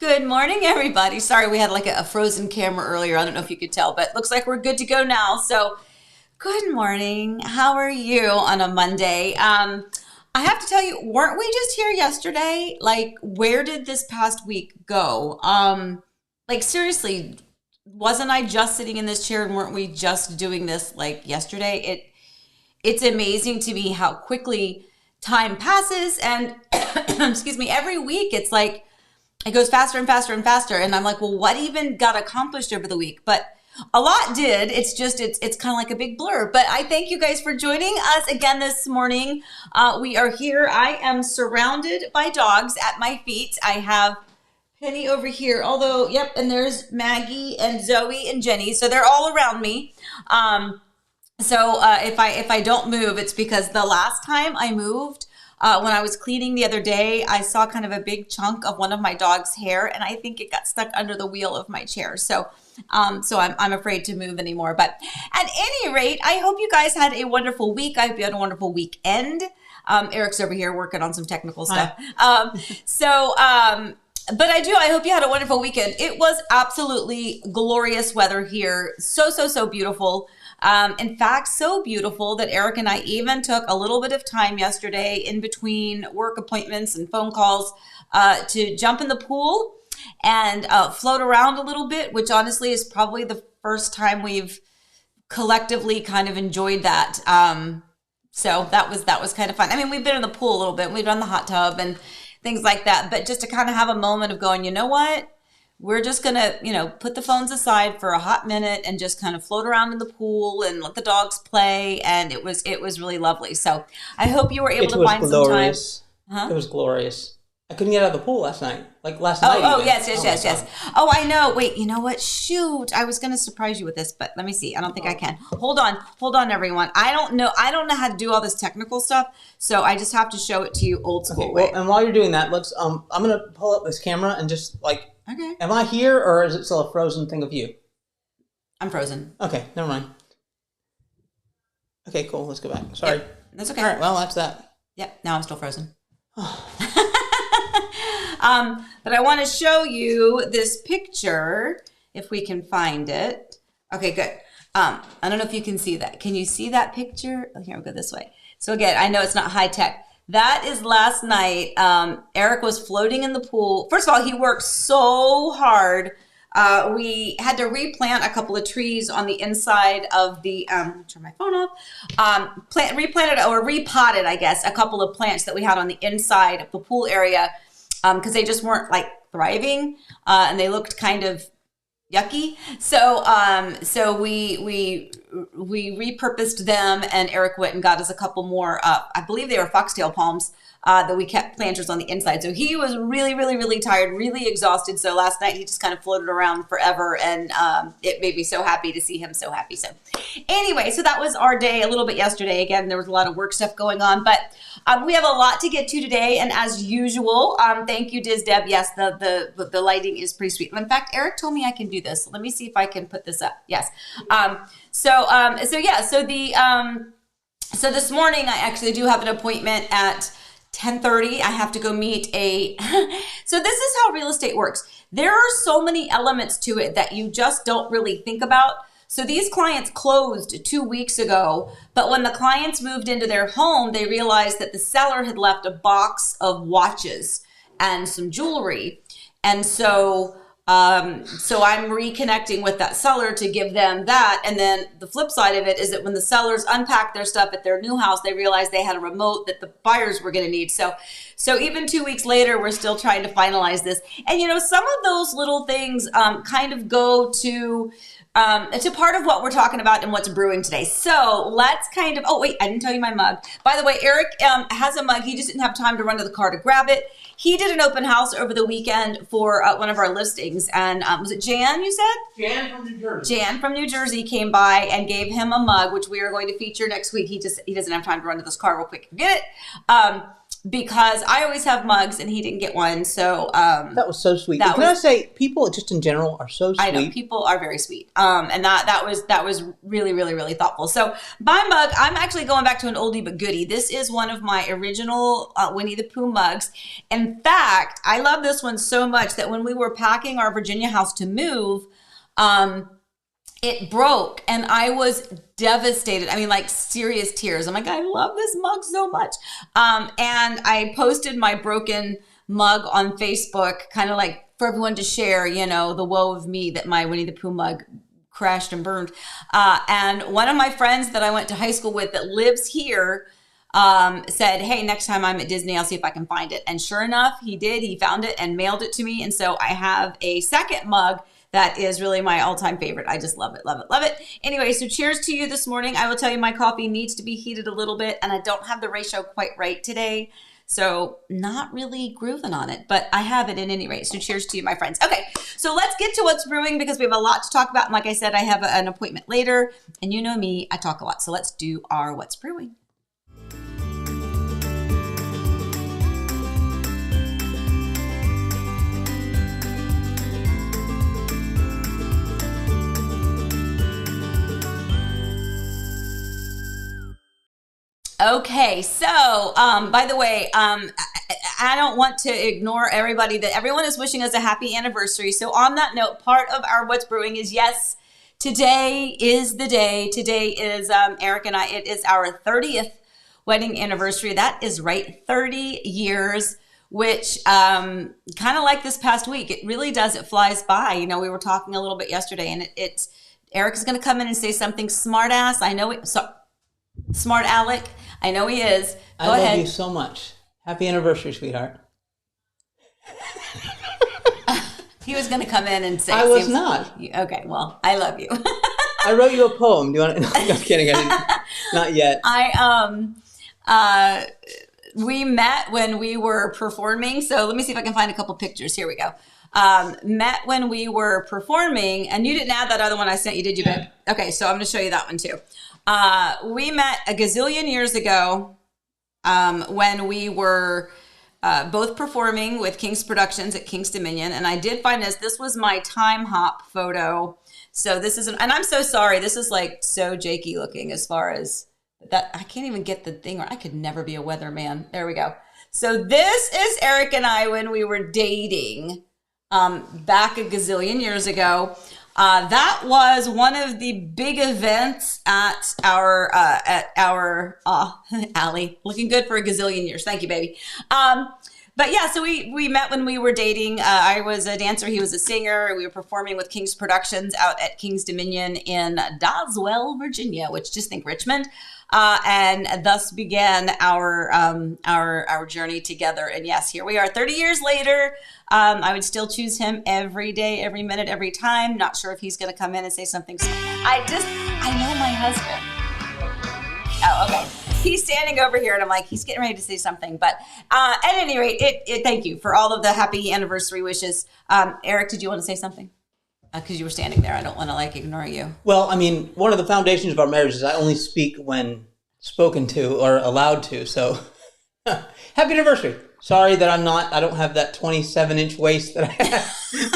Good morning, everybody. Sorry, we had like a frozen camera earlier. I don't know if you could tell, but looks like we're good to go now. So good morning. How are you on a Monday? I have to tell you, weren't we just here yesterday? Like, where did this past week go? Like, seriously, wasn't I just sitting in this chair and weren't we just doing this like yesterday? It's amazing to me how quickly time passes, and excuse me, every week it's like it goes faster and faster and faster. And I'm like, well, what even got accomplished over the week? But a lot did. It's just, it's kind of like a big blur. But I thank you guys for joining us again this morning. We are here. I am surrounded by dogs at my feet. I have Penny over here, although, yep, and there's Maggie and Zoe and Jenny. So they're all around me. So if I don't move, it's because the last time I moved, when I was cleaning the other day, I saw kind of a big chunk of one of my dog's hair, and I think it got stuck under the wheel of my chair. So I'm afraid to move anymore. But at any rate, I hope you guys had a wonderful week. I hope you had a wonderful weekend. Eric's over here working on some technical stuff. But I hope you had a wonderful weekend. It was absolutely glorious weather here. So beautiful. In fact, so beautiful that Eric and I even took a little bit of time yesterday in between work appointments and phone calls to jump in the pool and float around a little bit, which honestly is probably the first time we've collectively kind of enjoyed that. So that was kind of fun. I mean, we've been in the pool a little bit. We've done the hot tub and things like that. But just to kind of have a moment of going, you know what? We're just going to, put the phones aside for a hot minute and just kind of float around in the pool and let the dogs play. And it was really lovely. So I hope you were able to find some time. It was glorious. I couldn't get out of the pool last night. Like last night. Oh, yes. Oh, I know. Wait, you know what? Shoot. I was going to surprise you with this, but let me see. I don't think I can. Hold on, everyone. I don't know how to do all this technical stuff. So I just have to show it to you old school way. Well, and while you're doing that, let's, I'm going to pull up this camera and just like, okay. Am I here or is it still a frozen thing of you? I'm frozen. Okay, never mind. Okay, cool. Let's go back. Sorry. Yep, that's okay. All right, well, that's that. Yep, now I'm still frozen. But I want to show you this picture, if we can find it. Okay, good. I don't know if you can see that. Can you see that picture? Oh, here, I'll go this way. So again, I know it's not high tech. That is last night. Eric was floating in the pool. First of all, he worked so hard. We had to replant a couple of trees on the inside of the, turn my phone off, replanted or repotted, I guess, a couple of plants that we had on the inside of the pool area because they just weren't like thriving and they looked kind of yucky. So we repurposed them, and Eric went and got us a couple more, I believe they were foxtail palms, that we kept planters on the inside. So he was really tired, really exhausted. So last night he just kind of floated around forever, and it made me so happy to see him so happy. So anyway, so that was our day a little bit yesterday. Again, there was a lot of work stuff going on, but we have a lot to get to today. And as usual, thank you, Diz Deb. Yes, the lighting is pretty sweet. In fact, Eric told me I can do this. Let me see if I can put this up. Yes. So this morning I actually do have an appointment at 10:30. I have to go meet so this is how real estate works. There are so many elements to it that you just don't really think about. So these clients closed 2 weeks ago, but when the clients moved into their home, they realized that the seller had left a box of watches and some jewelry. And so I'm reconnecting with that seller to give them that. And then the flip side of it is that when the sellers unpacked their stuff at their new house, they realized they had a remote that the buyers were going to need. So even 2 weeks later, we're still trying to finalize this. And, some of those little things kind of go to part of what we're talking about and what's brewing today. So let's kind of, oh wait, I didn't tell you my mug. By the way, Eric has a mug. He just didn't have time to run to the car to grab it. He did an open house over the weekend for one of our listings. And was it Jan, you said? Jan from New Jersey. Jan from New Jersey came by and gave him a mug, which we are going to feature next week. He doesn't have time to run to this car real quick and get it. because I always have mugs and he didn't get one. So that was so sweet. And I say, people just in general are so sweet. I know people are very sweet. And that was really, really, really thoughtful. So my mug, I'm actually going back to an oldie but goodie. This is one of my original Winnie the Pooh mugs. In fact, I love this one so much that when we were packing our Virginia house to move, it broke and I was devastated. I mean, like serious tears. I'm like, I love this mug so much. And I posted my broken mug on Facebook, kind of like for everyone to share, you know, the woe of me that my Winnie the Pooh mug crashed and burned. And one of my friends that I went to high school with that lives here said, hey, next time I'm at Disney, I'll see if I can find it. And sure enough, he did. He found it and mailed it to me. And so I have a second mug that is really my all-time favorite. I just love it, love it, love it. Anyway, so cheers to you this morning. I will tell you my coffee needs to be heated a little bit, and I don't have the ratio quite right today. So not really grooving on it, but I have it in any rate. So cheers to you, my friends. Okay, so let's get to what's brewing because we have a lot to talk about. And like I said, I have an appointment later, and you know me, I talk a lot. So let's do our what's brewing. Okay, so by the way, I don't want to ignore everybody that everyone is wishing us a happy anniversary. So on that note, part of our What's Brewing is, yes, today is the day. Today is Eric and I, it is our 30th wedding anniversary. That is right, 30 years, which kind of like this past week, it really does. It flies by. You know, we were talking a little bit yesterday and it's Eric is going to come in and say something smart ass. I know it. So smart Alec. I know he is. Go ahead. I love you so much. Happy anniversary, sweetheart. He was going to come in and say. I was not. Okay, well, I love you. I wrote you a poem. Do you want to? No, I'm kidding. I didn't. Not yet. We met when we were performing. So let me see if I can find a couple pictures. Here we go. Met when we were performing, and you didn't add that other one I sent you, did you, babe? Okay, so I'm going to show you that one too. We met a gazillion years ago when we were both performing with King's Productions at King's Dominion. And I did find this was my time hop photo. So this is, and I'm so sorry. This is like so Jakey looking as far as that. I can't even get the thing right. I could never be a weatherman. There we go. So this is Eric and I when we were dating back a gazillion years ago. That was one of the big events at our Allie, looking good for a gazillion years. Thank you, baby. But yeah, so we met when we were dating. I was a dancer. He was a singer. We were performing with King's Productions out at King's Dominion in Doswell, Virginia, which just think Richmond. And thus began our journey together. And yes, here we are 30 years later. I would still choose him every day, every minute, every time. Not sure if he's going to come in and say something. I know my husband. Oh, okay. He's standing over here and I'm like, he's getting ready to say something. But at any rate, thank you for all of the happy anniversary wishes. Eric, did you want to say something? Because you were standing there. I don't want to ignore you. Well, I mean, one of the foundations of our marriage is I only speak when spoken to or allowed to. So happy anniversary. Sorry that I don't have that 27-inch waist that I had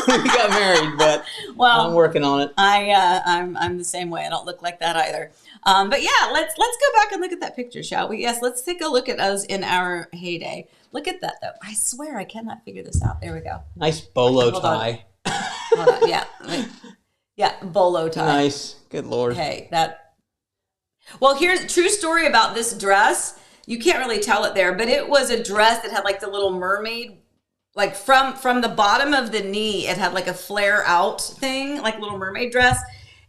when we got married, but well, I'm working on it. I'm the same way. I don't look like that either. But yeah, let's go back and look at that picture, shall we? Yes, let's take a look at us in our heyday. Look at that, though. I swear I cannot figure this out. There we go. Nice bolo tie. Hold on. Yeah, bolo tie. Nice. Good Lord. Hey, well, here's a true story about this dress. You can't really tell it there, but it was a dress that had like the little mermaid, like from the bottom of the knee, it had like a flare out thing, like Little Mermaid dress.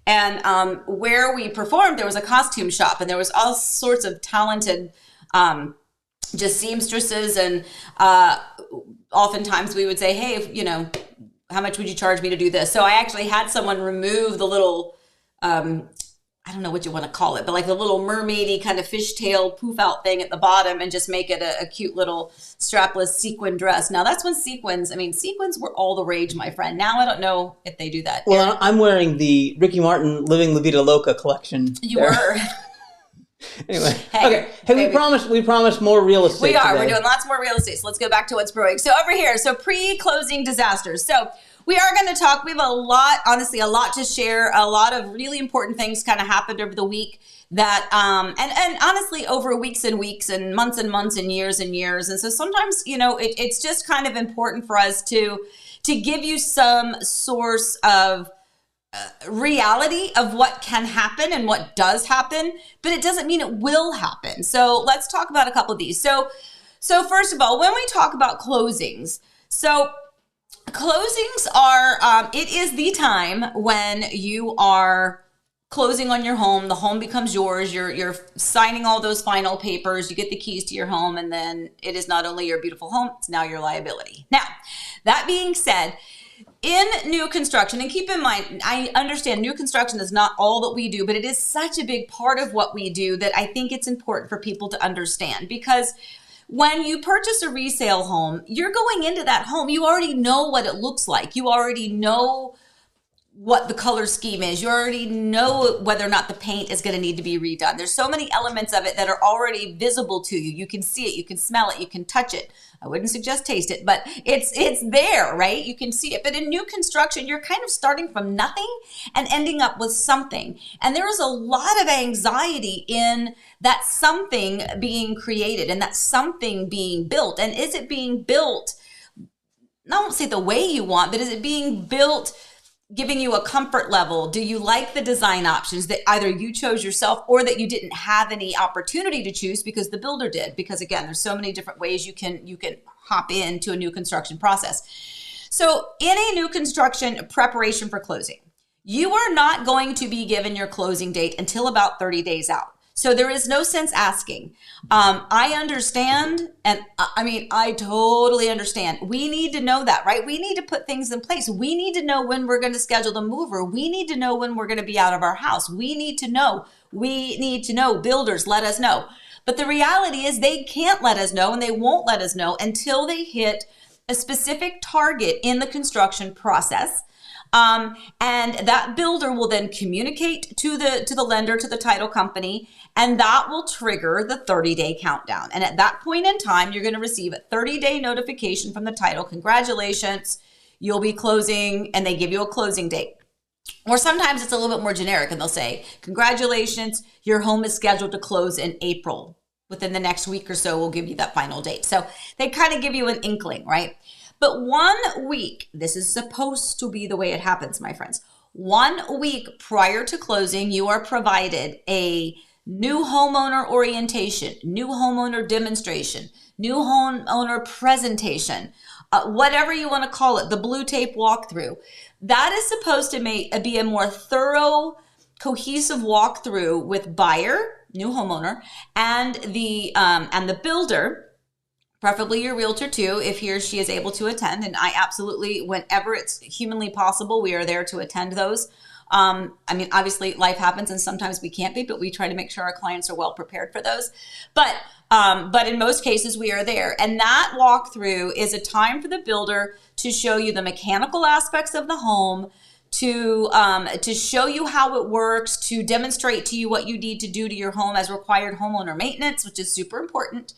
And where we performed, there was a costume shop and there was all sorts of talented just seamstresses. And oftentimes we would say, hey, how much would you charge me to do this? So I actually had someone remove the little, I don't know what you want to call it, but like the little mermaidy kind of fishtail poof out thing at the bottom and just make it a cute little strapless sequin dress. Now that's when sequins were all the rage, my friend. Now I don't know if they do that. Well, I'm wearing the Ricky Martin Living La Vida Loca collection. You were. Anyway, Hey, okay. Hey, baby. we promised more real estate. We are. Today. We're doing lots more real estate. So let's go back to what's brewing. So over here, so pre-closing disasters. So we are going to talk. We have a lot, honestly, a lot to share. A lot of really important things kind of happened over the week that, and honestly, over weeks and weeks and months and years and years. And so sometimes, it's just kind of important for us to give you some source of reality of what can happen and what does happen, but it doesn't mean it will happen. So let's talk about a couple of these. So first of all, when we talk about closings, so closings are, it is the time when you are closing on your home. The home becomes yours. You're signing all those final papers. You get the keys to your home, and then it is not only your beautiful home, it's now your liability. Now, that being said, in new construction, and keep in mind, I understand new construction is not all that we do, but it is such a big part of what we do that I think it's important for people to understand, because when you purchase a resale home, you're going into that home, you already know what it looks like. You already know what the color scheme is. You already know whether or not the paint is going to need to be redone. There's so many elements of it that are already visible to you. You can see it, you can smell it, you can touch it. I wouldn't suggest taste it, but it's there, right? You can see it. But in new construction, you're kind of starting from nothing and ending up with something. And there is a lot of anxiety in that something being created and that something being built. And is it being built, I won't say the way you want, but is it being built giving you a comfort level? Do you like the design options that either you chose yourself or that you didn't have any opportunity to choose because the builder did? Because again, there's so many different ways you can hop into a new construction process. So in a new construction preparation for closing, you are not going to be given your closing date until about 30 days out. So there is no sense asking. I understand, and I totally understand. We need to know that, right? We need to put things in place. We need to know when we're going to schedule the mover. We need to know when we're going to be out of our house. We need to know. Builders, let us know. But the reality is they can't let us know, and they won't let us know until they hit a specific target in the construction process. And that builder will then communicate to the lender, to the title company, and that will trigger the 30-day countdown. And at that point in time, you're going to receive a 30-day notification from the title. Congratulations, you'll be closing, and they give you a closing date. Or sometimes it's a little bit more generic, and they'll say, congratulations, your home is scheduled to close in April. Within the next week or so, we'll give you that final date. So they kind of give you an inkling, right? But 1 week, this is supposed to be the way it happens, my friends. 1 week prior to closing, you are provided a new homeowner orientation, new homeowner demonstration, new homeowner presentation, whatever you want to call it, the blue tape walkthrough. That is supposed to be a more thorough, cohesive walkthrough with buyer, new homeowner, and the builder, preferably your realtor too, if he or she is able to attend. And I absolutely, whenever it's humanly possible, we are there to attend those. Obviously life happens and sometimes we can't be, but we try to make sure our clients are well prepared for those. But in most cases we are there. And that walkthrough is a time for the builder to show you the mechanical aspects of the home, to show you how it works, to demonstrate to you what you need to do to your home as required homeowner maintenance, which is super important.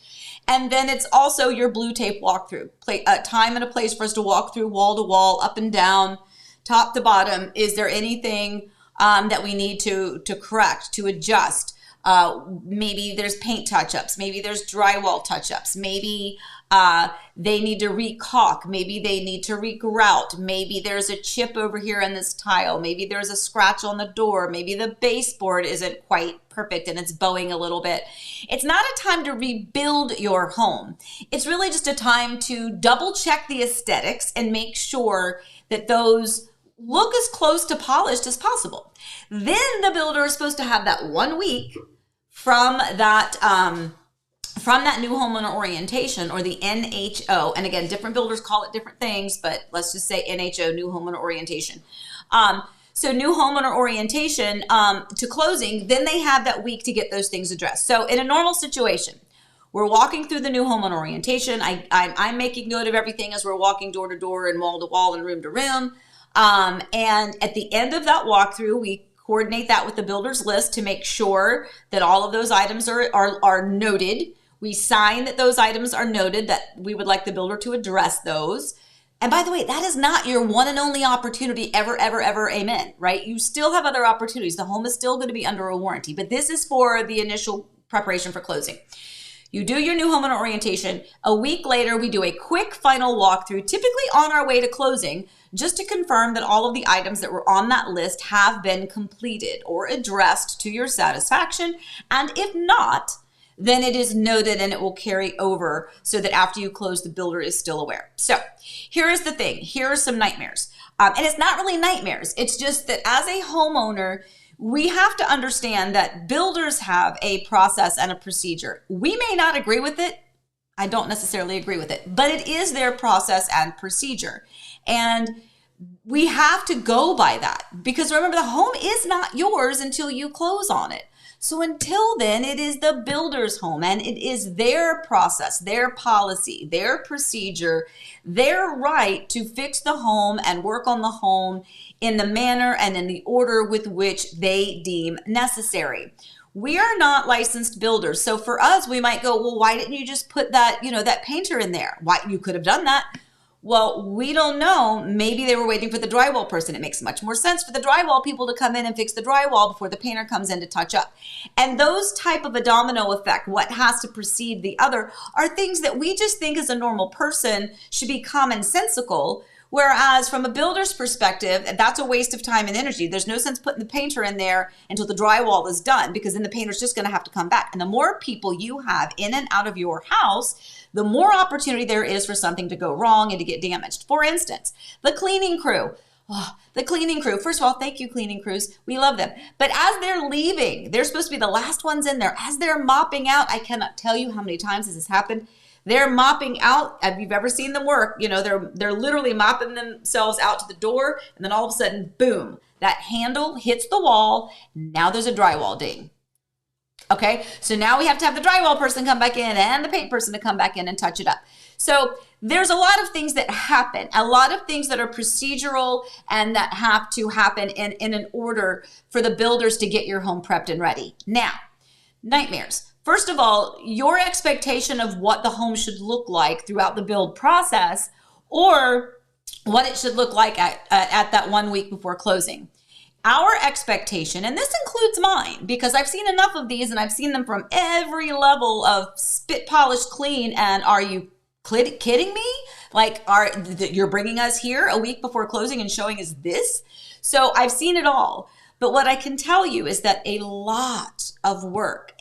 And then it's also your blue tape walkthrough, a time and a place for us to walk through wall to wall, up and down, top to bottom. Is there anything that we need to correct, to adjust? Maybe there's paint touch-ups. Maybe there's drywall touch-ups. Maybe they need to re-caulk. Maybe they need to re-grout. Maybe there's a chip over here in this tile. Maybe there's a scratch on the door. Maybe the baseboard isn't quite perfect and it's bowing a little bit. It's not a time to rebuild your home. It's really just a time to double check the aesthetics and make sure that those look as close to polished as possible. Then the builder is supposed to have that 1 week from that new homeowner orientation, or the NHO. And again, different builders call it different things, but let's just say NHO, new homeowner orientation. So new homeowner orientation to closing, then they have that week to get those things addressed. So in a normal situation, we're walking through the new homeowner orientation. I'm making note of everything as we're walking door to door and wall to wall and room to room. And at the end of that walkthrough, we coordinate that with the builder's list to make sure that all of those items are noted. We sign that those items are noted, that we would like the builder to address those. And by the way, that is not your one and only opportunity ever, ever, ever, amen, right? You still have other opportunities. The home is still going to be under a warranty, but this is for the initial preparation for closing. You do your new homeowner orientation. A week later, we do a quick final walkthrough, typically on our way to closing, just to confirm that all of the items that were on that list have been completed or addressed to your satisfaction. And if not, then it is noted and it will carry over so that after you close, the builder is still aware. So here is the thing. Here are some nightmares. And it's not really nightmares. It's just that as a homeowner, we have to understand that builders have a process and a procedure. We may not agree with it. I don't necessarily agree with it, but it is their process and procedure. And we have to go by that, because remember, the home is not yours until you close on it. So until then, it is the builder's home, and it is their process, their policy, their procedure, their right to fix the home and work on the home in the manner and in the order with which they deem necessary. We are not licensed builders. So for us, we might go, well, why didn't you just put that, that painter in there? Why, you could have done that. Well, we don't know. Maybe they were waiting for the drywall person. It makes much more sense for the drywall people to come in and fix the drywall before the painter comes in to touch up. And those type of a domino effect, what has to precede the other, are things that we just think as a normal person should be commonsensical. Whereas from a builder's perspective, that's a waste of time and energy. There's no sense putting the painter in there until the drywall is done, because then the painter's just going to have to come back. And the more people you have in and out of your house, the more opportunity there is for something to go wrong and to get damaged. For instance, the cleaning crew. Oh, the cleaning crew. First of all, thank you, cleaning crews. We love them. But as they're leaving, they're supposed to be the last ones in there. As they're mopping out, I cannot tell you how many times this has happened. They're mopping out. If you've ever seen them work, they're literally mopping themselves out to the door, and then all of a sudden, boom, that handle hits the wall. Now there's a drywall ding. Okay, so now we have to have the drywall person come back in and the paint person to come back in and touch it up. So there's a lot of things that happen, a lot of things that are procedural and that have to happen in an order for the builders to get your home prepped and ready. Now, nightmares. First of all, your expectation of what the home should look like throughout the build process, or what it should look like at that 1 week before closing. Our expectation, and this includes mine, because I've seen enough of these and I've seen them from every level of spit polished clean. And are you kidding me? Like, you're bringing us here a week before closing and showing us this? So I've seen it all. But what I can tell you is that a lot of work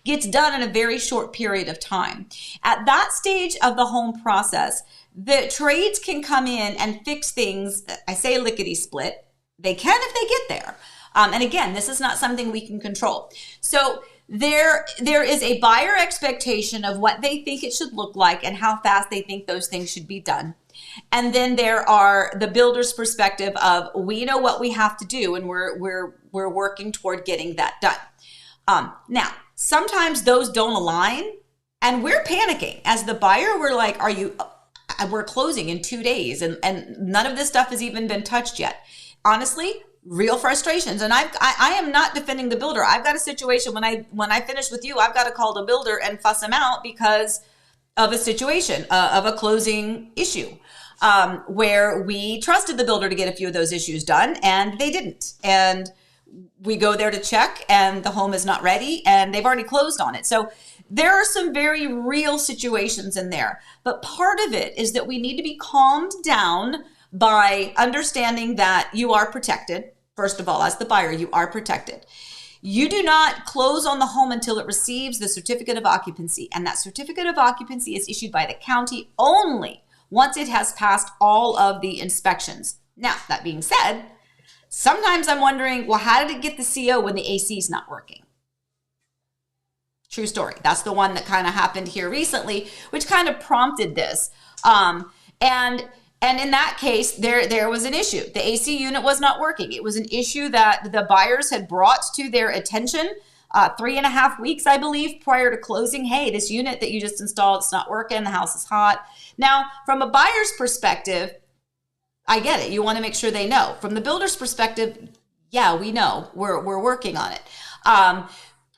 gets done in a very short period of time. At that stage of the home process, the trades can come in and fix things. I say lickety split. They can if they get there. And again, this is not something we can control. So there is a buyer expectation of what they think it should look like and how fast they think those things should be done. And then there are the builder's perspective of, we know what we have to do, and we're working toward getting that done. Now, sometimes those don't align, and we're panicking. As the buyer, we're like, we're closing in 2 days, and none of this stuff has even been touched yet. Honestly, real frustrations. And I am not defending the builder. I've got a situation when I finish with you, I've got to call the builder and fuss him out because of a situation, of a closing issue, where we trusted the builder to get a few of those issues done, and they didn't. And we go there to check, and the home is not ready, and they've already closed on it. So there are some very real situations in there. But part of it is that we need to be calmed down by understanding that you are protected. First of all, as the buyer, you are protected. You do not close on the home until it receives the certificate of occupancy. And that certificate of occupancy is issued by the county only once it has passed all of the inspections. Now, that being said, sometimes I'm wondering, well, how did it get the CO when the AC is not working? True story. That's the one that kind of happened here recently, which kind of prompted this. And in that case, there was an issue. The AC unit was not working. It was an issue that the buyers had brought to their attention 3.5 weeks, I believe, prior to closing. Hey, this unit that you just installed, it's not working. The house is hot. Now, from a buyer's perspective, I get it. You want to make sure they know. From the builder's perspective, Yeah, we know. We're working on it. Um,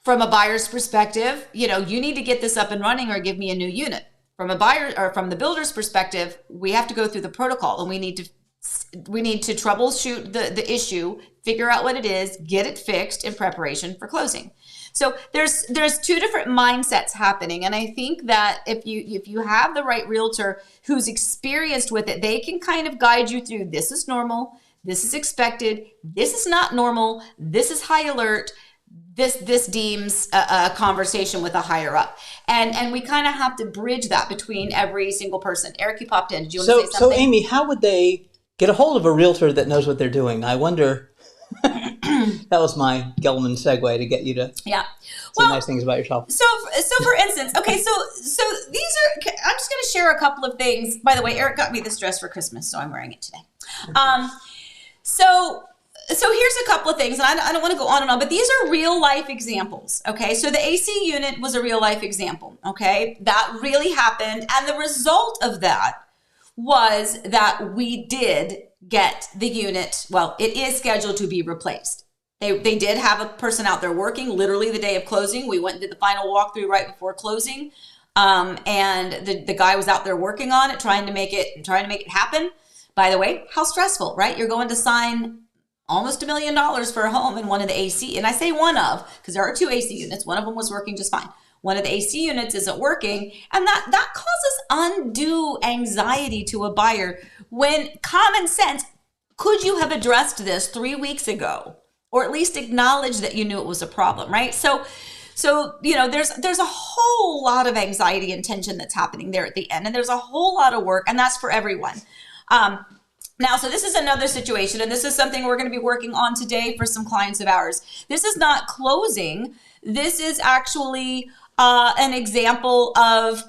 from a buyer's perspective, you need to get this up and running or give me a new unit. From a buyer or from the builder's perspective, we have to go through the protocol and we need to troubleshoot the issue, figure out what it is, get it fixed in preparation for closing. So there's two different mindsets happening, and I think that if you have the right realtor who's experienced with it, they can kind of guide you through, this is normal, this is expected, this is not normal, this is high alert, this deems a conversation with a higher up, and we kind of have to bridge that between every single person. Eric, you popped in. Did you want to say something? So Amy, how would they get a hold of a realtor that knows what they're doing? I wonder. That was my Gelman segue to get you to say nice things about yourself. So for instance, okay, so these are. I'm just going to share a couple of things. By the way, Eric got me this dress for Christmas, so I'm wearing it today. So here's a couple of things, and I don't want to go on and on, but these are real life examples, okay? So the AC unit was a real life example, okay? That really happened, and the result of that was that we did get the unit, well, it is scheduled to be replaced. They did have a person out there working literally the day of closing. We went and did the final walkthrough right before closing, and the guy was out there working on it, trying to make it happen. By the way, how stressful, right? You're going to sign almost $1 million for a home in one of the AC. And I say one of, because there are 2 AC units. One of them was working just fine. One of the AC units isn't working. And that causes undue anxiety to a buyer when common sense, could you have addressed this 3 weeks ago? Or at least acknowledge that you knew it was a problem, right? So there's a whole lot of anxiety and tension that's happening there at the end. And there's a whole lot of work, and that's for everyone. Now, so this is another situation, and this is something we're going to be working on today for some clients of ours. This is not closing. This is actually an example of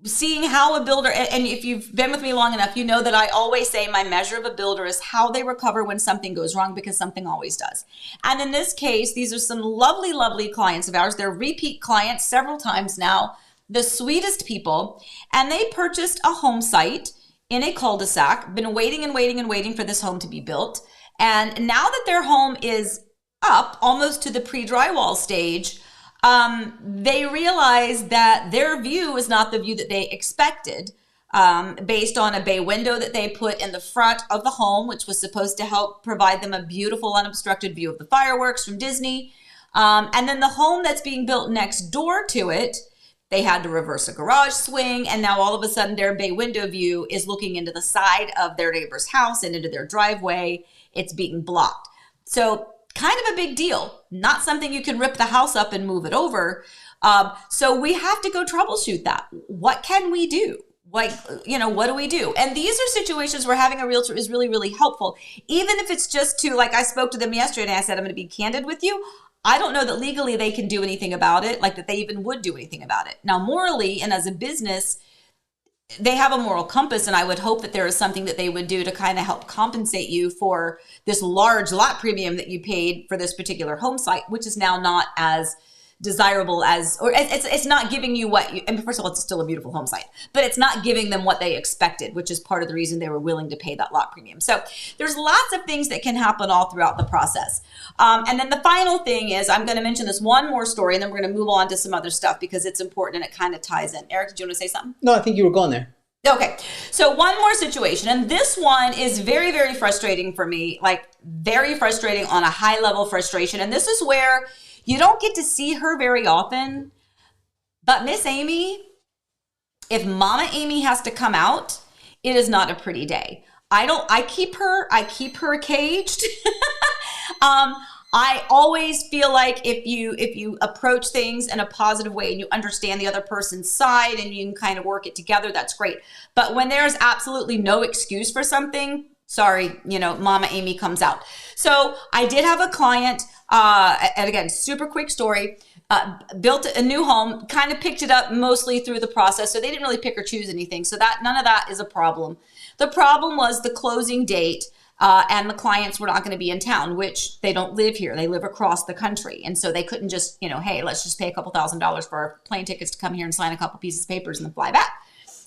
seeing how a builder, and if you've been with me long enough, you know that I always say my measure of a builder is how they recover when something goes wrong, because something always does. And in this case, these are some lovely, lovely clients of ours. They're repeat clients several times now, the sweetest people, and they purchased a home site in a cul-de-sac, been waiting and waiting and waiting for this home to be built. And now that their home is up almost to the pre-drywall stage, they realize that their view is not the view that they expected, based on a bay window that they put in the front of the home, which was supposed to help provide them a beautiful unobstructed view of the fireworks from Disney. And then the home that's being built next door to it, they had to reverse a garage swing, and now all of a sudden their bay window view is looking into the side of their neighbor's house and into their driveway. It's being blocked. So kind of a big deal, not something you can rip the house up and move it over. So we have to go troubleshoot that. What can we do? What do we do? And these are situations where having a realtor is really, really helpful. Even if it's just to, like I spoke to them yesterday and I said, I'm going to be candid with you. I don't know that legally they can do anything about it, like that they even would do anything about it. Now, morally and as a business, they have a moral compass, and I would hope that there is something that they would do to kind of help compensate you for this large lot premium that you paid for this particular home site, which is now not as desirable as, or it's not giving you what you, and first of all, it's still a beautiful home site, but it's not giving them what they expected, which is part of the reason they were willing to pay that lot premium. So there's lots of things that can happen all throughout the process. And then the final thing is, I'm going to mention this one more story, and then we're going to move on to some other stuff because it's important and it kind of ties in. Eric, did you want to say something? No, I think you were going there. Okay, so one more situation, and this one is very, very frustrating for me, like very frustrating on a high level frustration. And this is where you don't get to see her very often, but Miss Amy, if Mama Amy has to come out, it is not a pretty day. I keep her caged. I always feel like if you approach things in a positive way and you understand the other person's side and you can kind of work it together, that's great. But when there's absolutely no excuse for something, sorry, Mama Amy comes out. So I did have a client, and again, super quick story, built a new home, kind of picked it up mostly through the process. So they didn't really pick or choose anything. So that none of that is a problem. The problem was the closing date. And the clients were not going to be in town, which they don't live here. They live across the country. And so they couldn't just, hey, let's just pay a couple $1,000s for our plane tickets to come here and sign a couple pieces of papers and then fly back.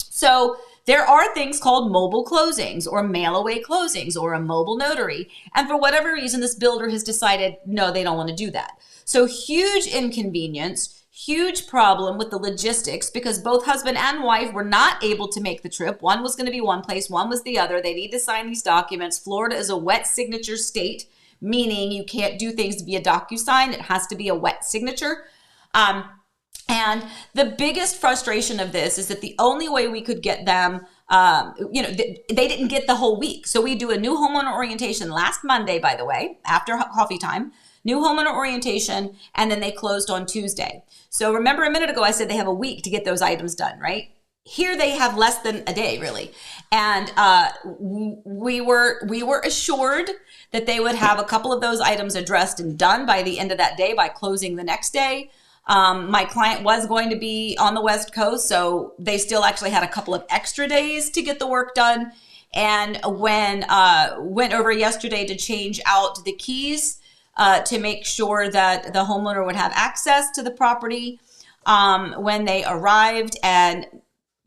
So there are things called mobile closings or mail away closings or a mobile notary. And for whatever reason, this builder has decided, no, they don't want to do that. So huge inconvenience, huge problem with the logistics because both husband and wife were not able to make the trip. One was going to be one place, one was the other. They need to sign these documents. Florida is a wet signature state, meaning you can't do things via DocuSign. It has to be a wet signature. And the biggest frustration of this is that the only way we could get them, they didn't get the whole week. So we do a new homeowner orientation last Monday, by the way, after coffee time, new homeowner orientation, and then they closed on Tuesday. So remember a minute ago, I said they have a week to get those items done, right? Here they have less than a day, really. And we were assured that they would have a couple of those items addressed and done by the end of that day by closing the next day. My client was going to be on the West Coast, so they still actually had a couple of extra days to get the work done. And when went over yesterday to change out the keys to make sure that the homeowner would have access to the property when they arrived, and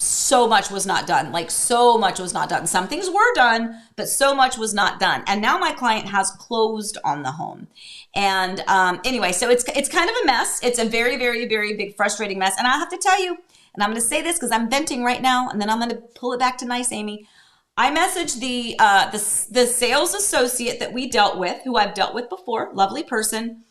so much was not done. Like so much was not done. Some things were done, but so much was not done. And now my client has closed on the home. And anyway, so it's kind of a mess. It's a very, very, very big, frustrating mess. And I have to tell you, and I'm going to say this because I'm venting right now, and then I'm going to pull it back to nice Amy. I messaged the sales associate that we dealt with, who I've dealt with before, lovely person.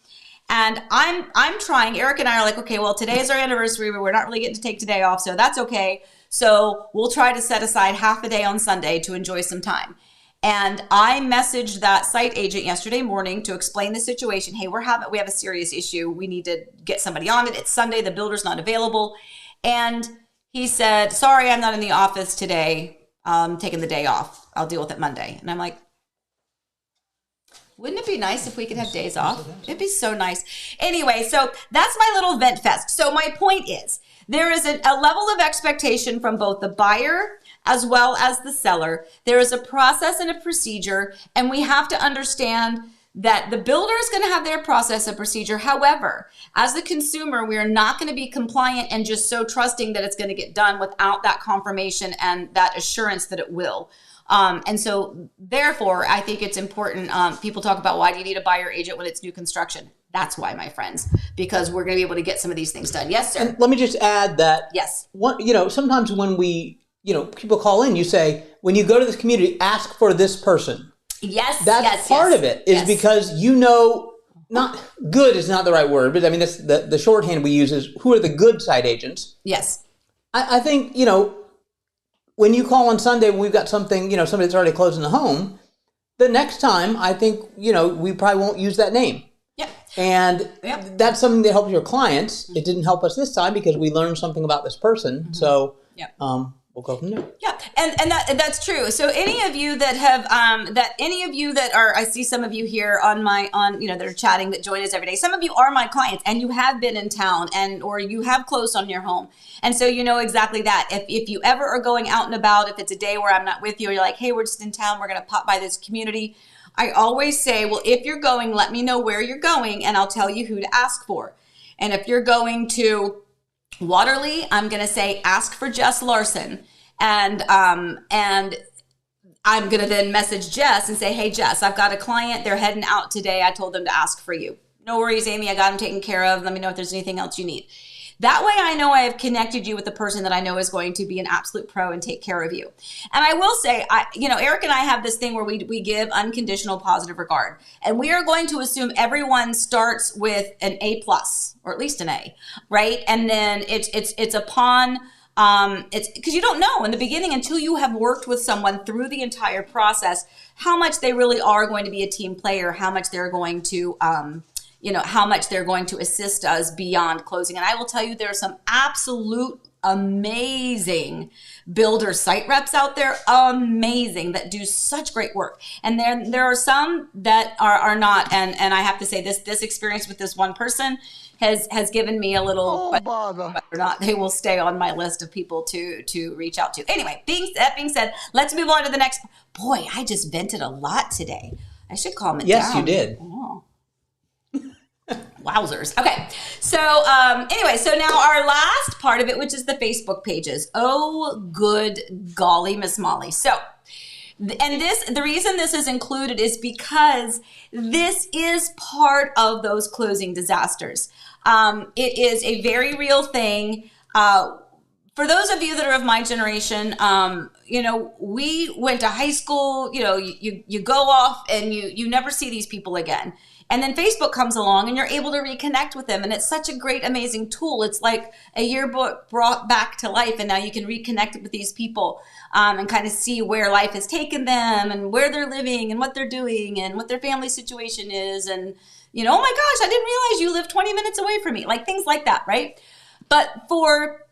And I'm trying, Eric and I are like, okay, well, today is our anniversary, but we're not really getting to take today off, so that's okay. So we'll try to set aside half a day on Sunday to enjoy some time. And I messaged that site agent yesterday morning to explain the situation. Hey, we have a serious issue. We need to get somebody on it. It's Sunday. The builder's not available. And he said, sorry, I'm not in the office today. I'm taking the day off. I'll deal with it Monday. And I'm like, wouldn't it be nice if we could have days off? It'd be so nice. Anyway, so that's my little vent fest. So my point is, there is a level of expectation from both the buyer as well as the seller. There is a process and a procedure, and we have to understand that the builder is going to have their process and procedure. However, as the consumer, we are not going to be compliant and just so trusting that it's going to get done without that confirmation and that assurance that it will. And so therefore, I think it's important. People talk about, why do you need a buyer agent when it's new construction? That's why, my friends, because we're going to be able to get some of these things done. Yes, sir. And let me just add that, yes, sometimes when people call in, you say, when you go to this community, ask for this person. Yes, that's part of it, is because not good is not the right word, but I mean, that's the shorthand we use is, who are the good site agents? Yes. I think, when you call on Sunday, when we've got something, somebody that's already closing the home, the next time, I think, we probably won't use that name. Yep. And that's something that helps your clients. It didn't help us this time because we learned something about this person. Mm-hmm. So we'll go from there. Yeah, and that's true. So any of you that have I see some of you here that are chatting, that join us every day. Some of you are my clients, and you have been in town, or you have closed on your home, and so you know exactly that. If you ever are going out and about, if it's a day where I'm not with you, or you're like, hey, we're just in town, we're going to pop by this community, I always say, well, if you're going, let me know where you're going, and I'll tell you who to ask for. And if you're going to Waterley, I'm going to say, ask for Jess Larson. And I'm going to then message Jess and say, hey, Jess, I've got a client. They're heading out today. I told them to ask for you. No worries, Amy. I got them taken care of. Let me know if there's anything else you need. That way I know I have connected you with the person that I know is going to be an absolute pro and take care of you. And I will say, Eric and I have this thing where we give unconditional positive regard. And we are going to assume everyone starts with an A+, or at least an A, right? And then it's upon, it's because you don't know in the beginning, until you have worked with someone through the entire process, how much they really are going to be a team player, how much they're going to, how much they're going to assist us beyond closing. And I will tell you, there are some absolute amazing builder site reps out there, amazing, that do such great work. And then there are some that are not. And I have to say, this experience with this one person has given me a little bother whether or not they will stay on my list of people to reach out to. Anyway, that being said, let's move on to the next. Boy, I just vented a lot today. I should calm it down. Yes, you did. Oh. Wowzers. Okay. So anyway, so now our last part of it, which is the Facebook pages. Oh, good golly, Miss Molly. So, and the reason this is included is because this is part of those closing disasters. It is a very real thing. For those of you that are of my generation, we went to high school, you go off and you never see these people again. And then Facebook comes along and you're able to reconnect with them. And it's such a great, amazing tool. It's like a yearbook brought back to life. And now you can reconnect with these people and kind of see where life has taken them and where they're living and what they're doing and what their family situation is. And, oh my gosh, I didn't realize you live 20 minutes away from me. Like things like that, right? But for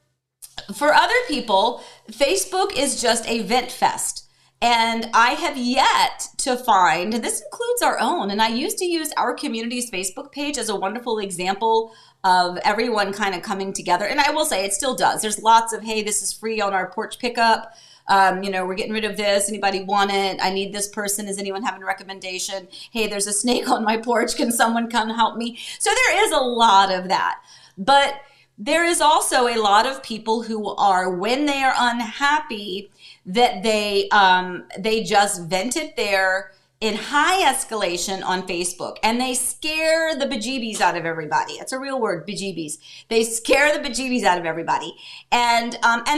other people, Facebook is just a vent fest. And I have yet to find, and this includes our own, and I used to use our community's Facebook page as a wonderful example of everyone kind of coming together. And I will say it still does. There's lots of, hey, this is free on our porch pickup. We're getting rid of this. Anybody want it? I need this person. Does anyone have a recommendation? Hey, there's a snake on my porch. Can someone come help me? So there is a lot of that. But there is also a lot of people who are, when they are unhappy, that they just vent it there in high escalation on Facebook, and they scare the bejeebies out of everybody. It's a real word, bejeebies. They scare the bejeebies out of everybody. And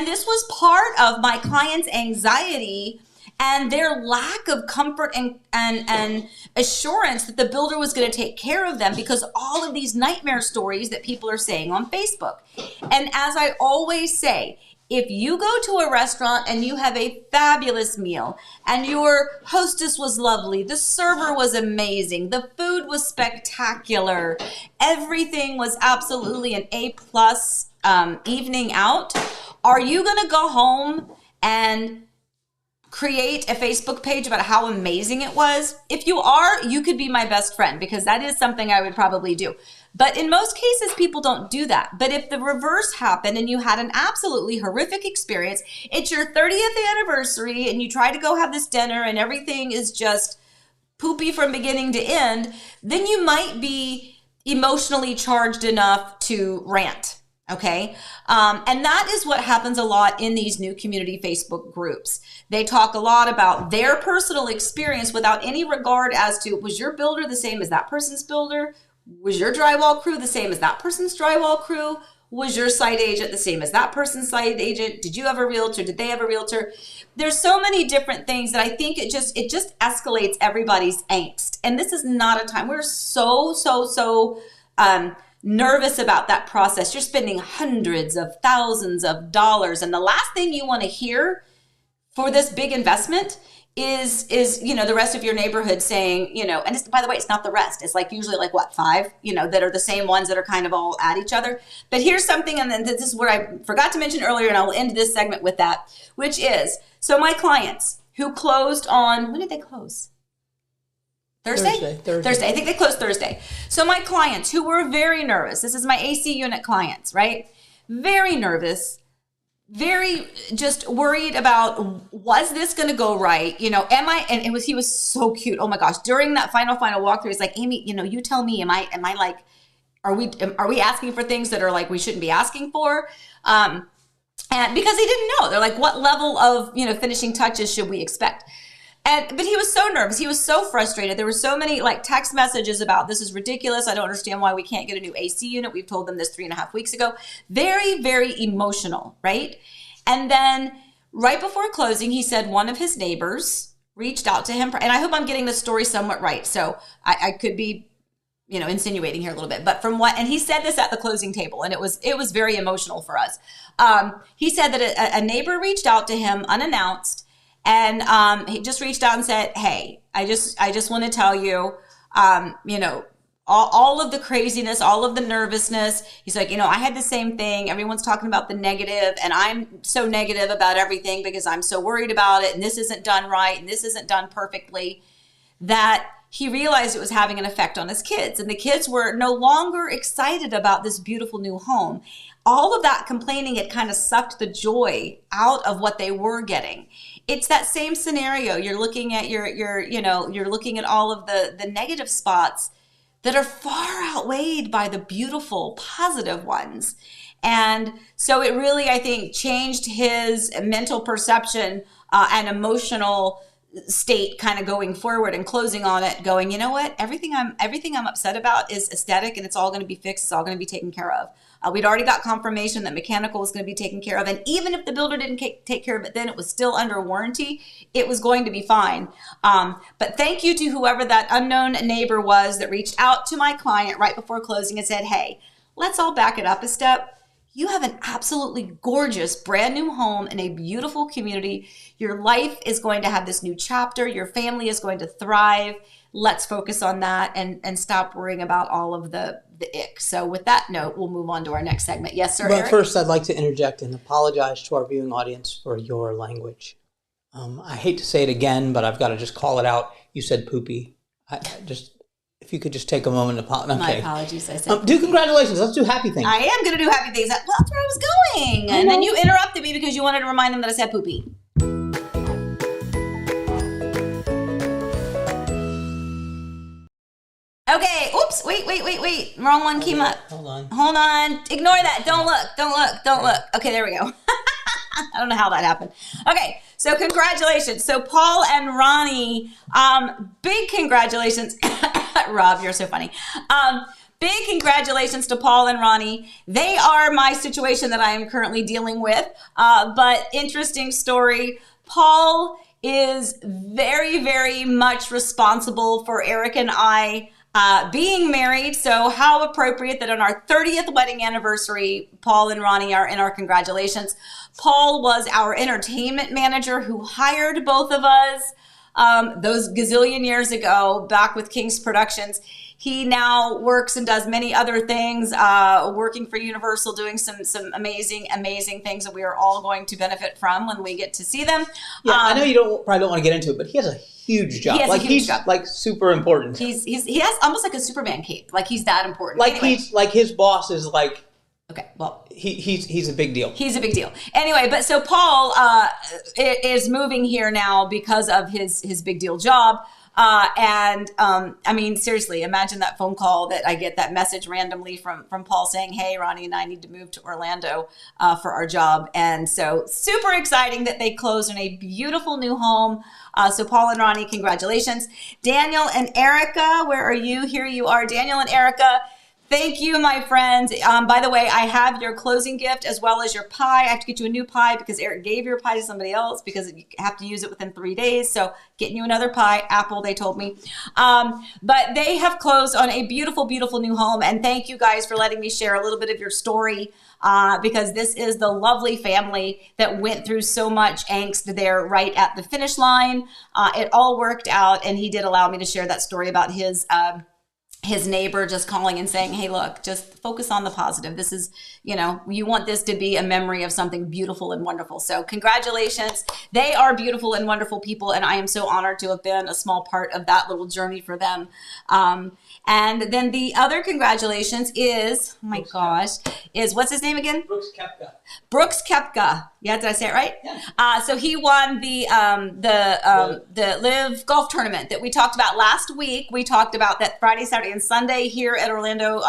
this was part of my clients' anxiety and their lack of comfort and assurance that the builder was going to take care of them because all of these nightmare stories that people are saying on Facebook. And as I always say, if you go to a restaurant and you have a fabulous meal and your hostess was lovely, the server was amazing, the food was spectacular, everything was absolutely an A+ evening out, are you going to go home and create a Facebook page about how amazing it was? If you are, you could be my best friend because that is something I would probably do. But in most cases, people don't do that. But if the reverse happened and you had an absolutely horrific experience, it's your 30th anniversary and you try to go have this dinner and everything is just poopy from beginning to end, then you might be emotionally charged enough to rant. Okay. And that is what happens a lot in these new community Facebook groups. They talk a lot about their personal experience without any regard as to, was your builder the same as that person's builder? Was your drywall crew the same as that person's drywall crew? Was your site agent the same as that person's site agent? Did you have a realtor? Did they have a realtor? There's so many different things that I think it just escalates everybody's angst. And this is not a time. We're so nervous about that process. You're spending hundreds of thousands of dollars. And the last thing you want to hear for this big investment is the rest of your neighborhood saying, and it's, by the way, it's not the rest. It's like usually like what, 5, that are the same ones that are kind of all at each other. But here's something, and then this is what I forgot to mention earlier, and I'll end this segment with that, which is, so my clients who closed on, when did they close? Thursday. I think they closed Thursday. So my clients who were very nervous, this is my AC unit clients, right? Very nervous, very just worried about, was this going to go right? Am I, and he was so cute. Oh my gosh. During that final walkthrough, he's like, Amy, you tell me, am I like, are we asking for things that are like, we shouldn't be asking for? And because he didn't know, they're like, what level of, finishing touches should we expect? But he was so nervous. He was so frustrated. There were so many like text messages about, this is ridiculous. I don't understand why we can't get a new AC unit. We've told them this 3.5 weeks ago. Very, very emotional, right? And then right before closing, he said one of his neighbors reached out to him. And I hope I'm getting the story somewhat right. So I could be, insinuating here a little bit. But and he said this at the closing table, and it was very emotional for us. He said that a neighbor reached out to him unannounced. And he just reached out and said, hey, I just want to tell you, all of the craziness, all of the nervousness. He's like, I had the same thing. Everyone's talking about the negative, and I'm so negative about everything because I'm so worried about it, and this isn't done right, and this isn't done perfectly, that he realized it was having an effect on his kids. And the kids were no longer excited about this beautiful new home. All of that complaining had kind of sucked the joy out of what they were getting. It's that same scenario. You're looking at you're looking at all of the negative spots that are far outweighed by the beautiful, positive ones. And so it really, I think, changed his mental perception and emotional state kind of going forward and closing on it, going, you know what, everything I'm upset about is aesthetic, and it's all going to be fixed. It's all going to be taken care of. We'd already got confirmation that mechanical was going to be taken care of. And even if the builder didn't take care of it, then it was still under warranty. It was going to be fine. But thank you to whoever that unknown neighbor was that reached out to my client right before closing and said, hey, let's all back it up a step. You have an absolutely gorgeous brand new home in a beautiful community. Your life is going to have this new chapter. Your family is going to thrive. Let's focus on that and stop worrying about all of the ick. So with that note, we'll move on to our next segment. Yes, sir, But Eric? first, I'd like to interject and apologize to our viewing audience for your language. I hate to say it again, but I've got to just call it out. You said poopy. If you could just take a moment to apologize. My apologies. I said do congratulations. Let's do happy things. I am going to do happy things. Well, that's where I was going. And then you interrupted me because you wanted to remind them that I said poopy. Okay. Oops. Wait. Wrong one came up. Hold on. Ignore that. Don't look. Okay, there we go. I don't know how that happened. Okay, so congratulations. So Paul and Ronnie, big congratulations. Rob, you're so funny. Big congratulations to Paul and Ronnie. They are my situation that I am currently dealing with. But interesting story. Paul is very, very much responsible for Eric and I being married. So how appropriate that on our 30th wedding anniversary, Paul and Ronnie are in our congratulations. Paul was our entertainment manager who hired both of us those gazillion years ago back with King's Productions. He now works and does many other things, working for Universal, doing some amazing things that we are all going to benefit from when we get to see them. Yeah, I know you probably don't want to get into it, but he has a huge job. He's like super important. He has almost like a Superman cape. Like he's that important. Like anyway. He's like his boss is like. Okay, well, he's a big deal. He's a big deal. Anyway, but so Paul is moving here now because of his big deal job. I mean, seriously, imagine that phone call that I get, that message randomly from Paul saying, hey, Ronnie and I need to move to Orlando for our job. And so super exciting that they closed on a beautiful new home. So Paul and Ronnie, congratulations. Daniel and Erica, where are you? Here you are, Daniel and Erica. Thank you, my friends. By the way, I have your closing gift as well as your pie. I have to get you a new pie because Eric gave your pie to somebody else because you have to use it within 3 days. So getting you another pie, apple, they told me. But they have closed on a beautiful, beautiful new home. And thank you guys for letting me share a little bit of your story because this is the lovely family that went through so much angst there right at the finish line. It all worked out, and he did allow me to share that story about his neighbor just calling and saying, hey, look, just focus on the positive. This is, you want this to be a memory of something beautiful and wonderful. So congratulations. They are beautiful and wonderful people. And I am so honored to have been a small part of that little journey for them. And then the other congratulations is, what's his name again? Brooks Koepka. Yeah, did I say it right? Yeah. So he won the Live Golf Tournament that we talked about last week. We talked about that Friday, Saturday, and Sunday here at Orlando,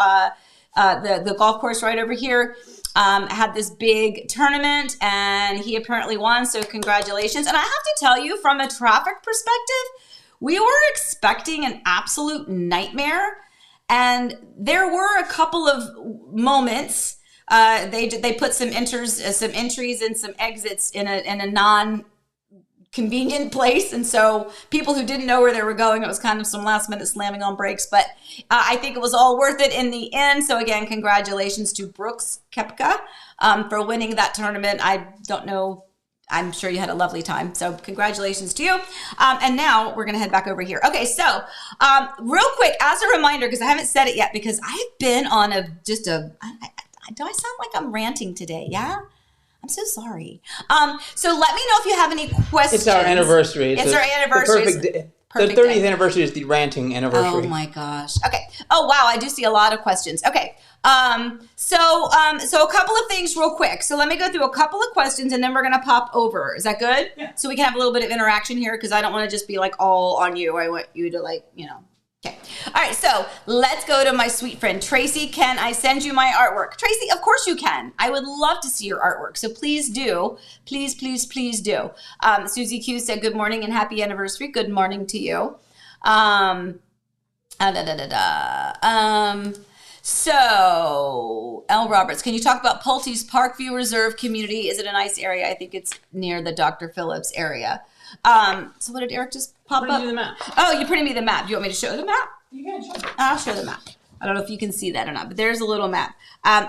the golf course right over here. Had this big tournament, and he apparently won. So congratulations. And I have to tell you, from a traffic perspective, we were expecting an absolute nightmare, and there were a couple of moments. They put some entries and some exits in a non-convenient place, and so people who didn't know where they were going, it was kind of some last minute slamming on brakes. But I think it was all worth it in the end. So again, congratulations to Brooks Koepka for winning that tournament. I don't know. I'm sure you had a lovely time. So congratulations to you. And now we're going to head back over here. Okay, so real quick, as a reminder, because I haven't said it yet, because I've been on do I sound like I'm ranting today? Yeah? I'm so sorry. So let me know if you have any questions. It's our anniversary. It's our anniversary. The 30th anniversary is the ranting anniversary. Oh my gosh. Okay. Oh wow, I do see a lot of questions. Okay. So a couple of things real quick. So let me go through a couple of questions and then we're gonna pop over. Is that good? Yeah. So we can have a little bit of interaction here because I don't want to just be like all on you. I want you to Okay. All right. So let's go to my sweet friend Tracy. Can I send you my artwork? Tracy, of course you can. I would love to see your artwork. So please do. Please, please, please do. Susie Q said, good morning and happy anniversary. Good morning to you. So L. Roberts, can you talk about Pulte's Parkview Reserve community? Is it a nice area? I think it's near the Dr. Phillips area. So what did Eric just pop up? You the map. Oh, you printed me the map. Do you want me to show the map? You can show me. I'll show the map. I don't know if you can see that or not, but there's a little map.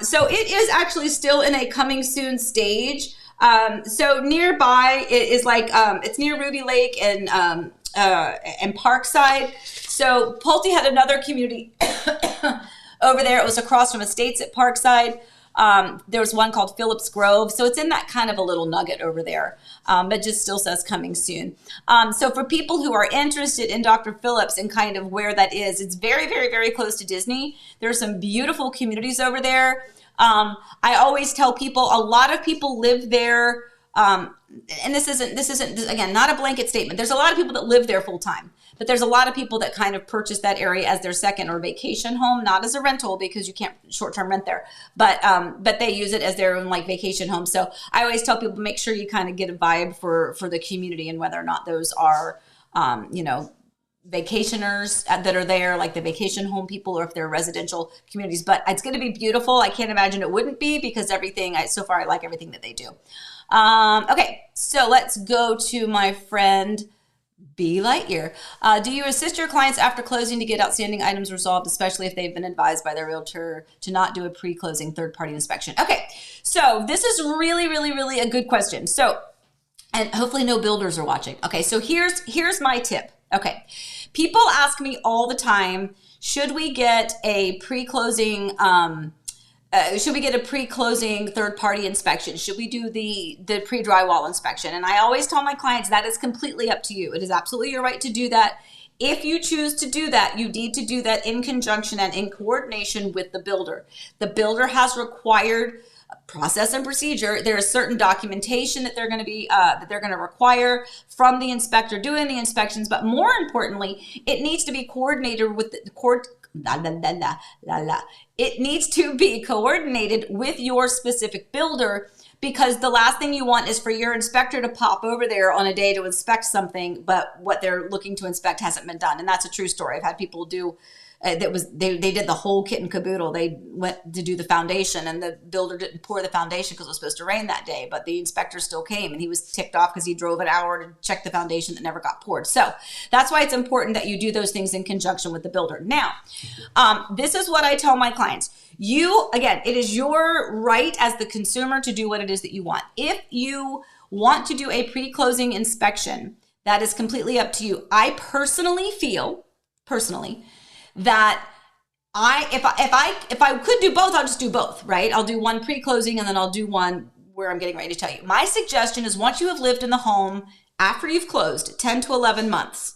So it is actually still in a coming soon stage. So nearby it is like, it's near Ruby Lake and Parkside. So Pulte had another community over there. It was across from Estates at Parkside. There was one called Phillips Grove. So it's in that kind of a little nugget over there, but just still says coming soon. So for people who are interested in Dr. Phillips and kind of where that is, it's very, very, very close to Disney. There's some beautiful communities over there. I always tell people, a lot of people live there. And this isn't, again, not a blanket statement. There's a lot of people that live there full time, but there's a lot of people that kind of purchase that area as their second or vacation home, not as a rental because you can't short-term rent there, but they use it as their own like vacation home. So I always tell people, make sure you kind of get a vibe for the community and whether or not those are, vacationers that are there, like the vacation home people, or if they're residential communities. But it's going to be beautiful. I can't imagine it wouldn't be because so far I like everything that they do. Okay, so let's go to my friend B. Lightyear. Do you assist your clients after closing to get outstanding items resolved, especially if they've been advised by their realtor to not do a pre-closing third-party inspection? Okay, so this is really, really, really a good question. So, and hopefully no builders are watching. Okay, so here's my tip. Okay, people ask me all the time, should we get a pre-closing third-party inspection? Should we do the pre-drywall inspection? And I always tell my clients that is completely up to you. It is absolutely your right to do that. If you choose to do that, you need to do that in conjunction and in coordination with the builder. The builder has required process and procedure. There is certain documentation that they're going to require from the inspector doing the inspections, but more importantly, it needs to be coordinated with the court. It needs to be coordinated with your specific builder, because the last thing you want is for your inspector to pop over there on a day to inspect something, but what they're looking to inspect hasn't been done. And that's a true story. I've had people do they did the whole kit and caboodle. They went to do the foundation and the builder didn't pour the foundation because it was supposed to rain that day, but the inspector still came and he was ticked off because he drove an hour to check the foundation that never got poured. So that's why it's important that you do those things in conjunction with the builder. Now, this is what I tell my clients. Again, it is your right as the consumer to do what it is that you want. If you want to do a pre-closing inspection, that is completely up to you. I personally feel that if I could do both, I'll just do both, right? I'll do one pre-closing and then I'll do one where I'm getting ready to tell you. My suggestion is, once you have lived in the home after you've closed 10 to 11 months,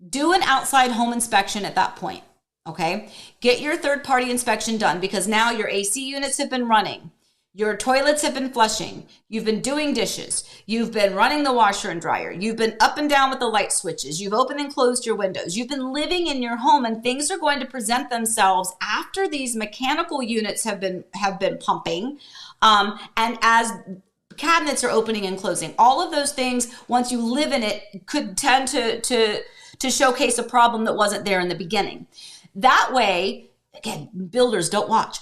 do an outside home inspection at that point, okay? Get your third-party inspection done, because now your AC units have been running. Your toilets have been flushing. You've been doing dishes. You've been running the washer and dryer. You've been up and down with the light switches. You've opened and closed your windows. You've been living in your home, and things are going to present themselves after these mechanical units have been pumping. And as cabinets are opening and closing, all of those things, once you live in it, could tend to showcase a problem that wasn't there in the beginning. That way, again, builders don't watch.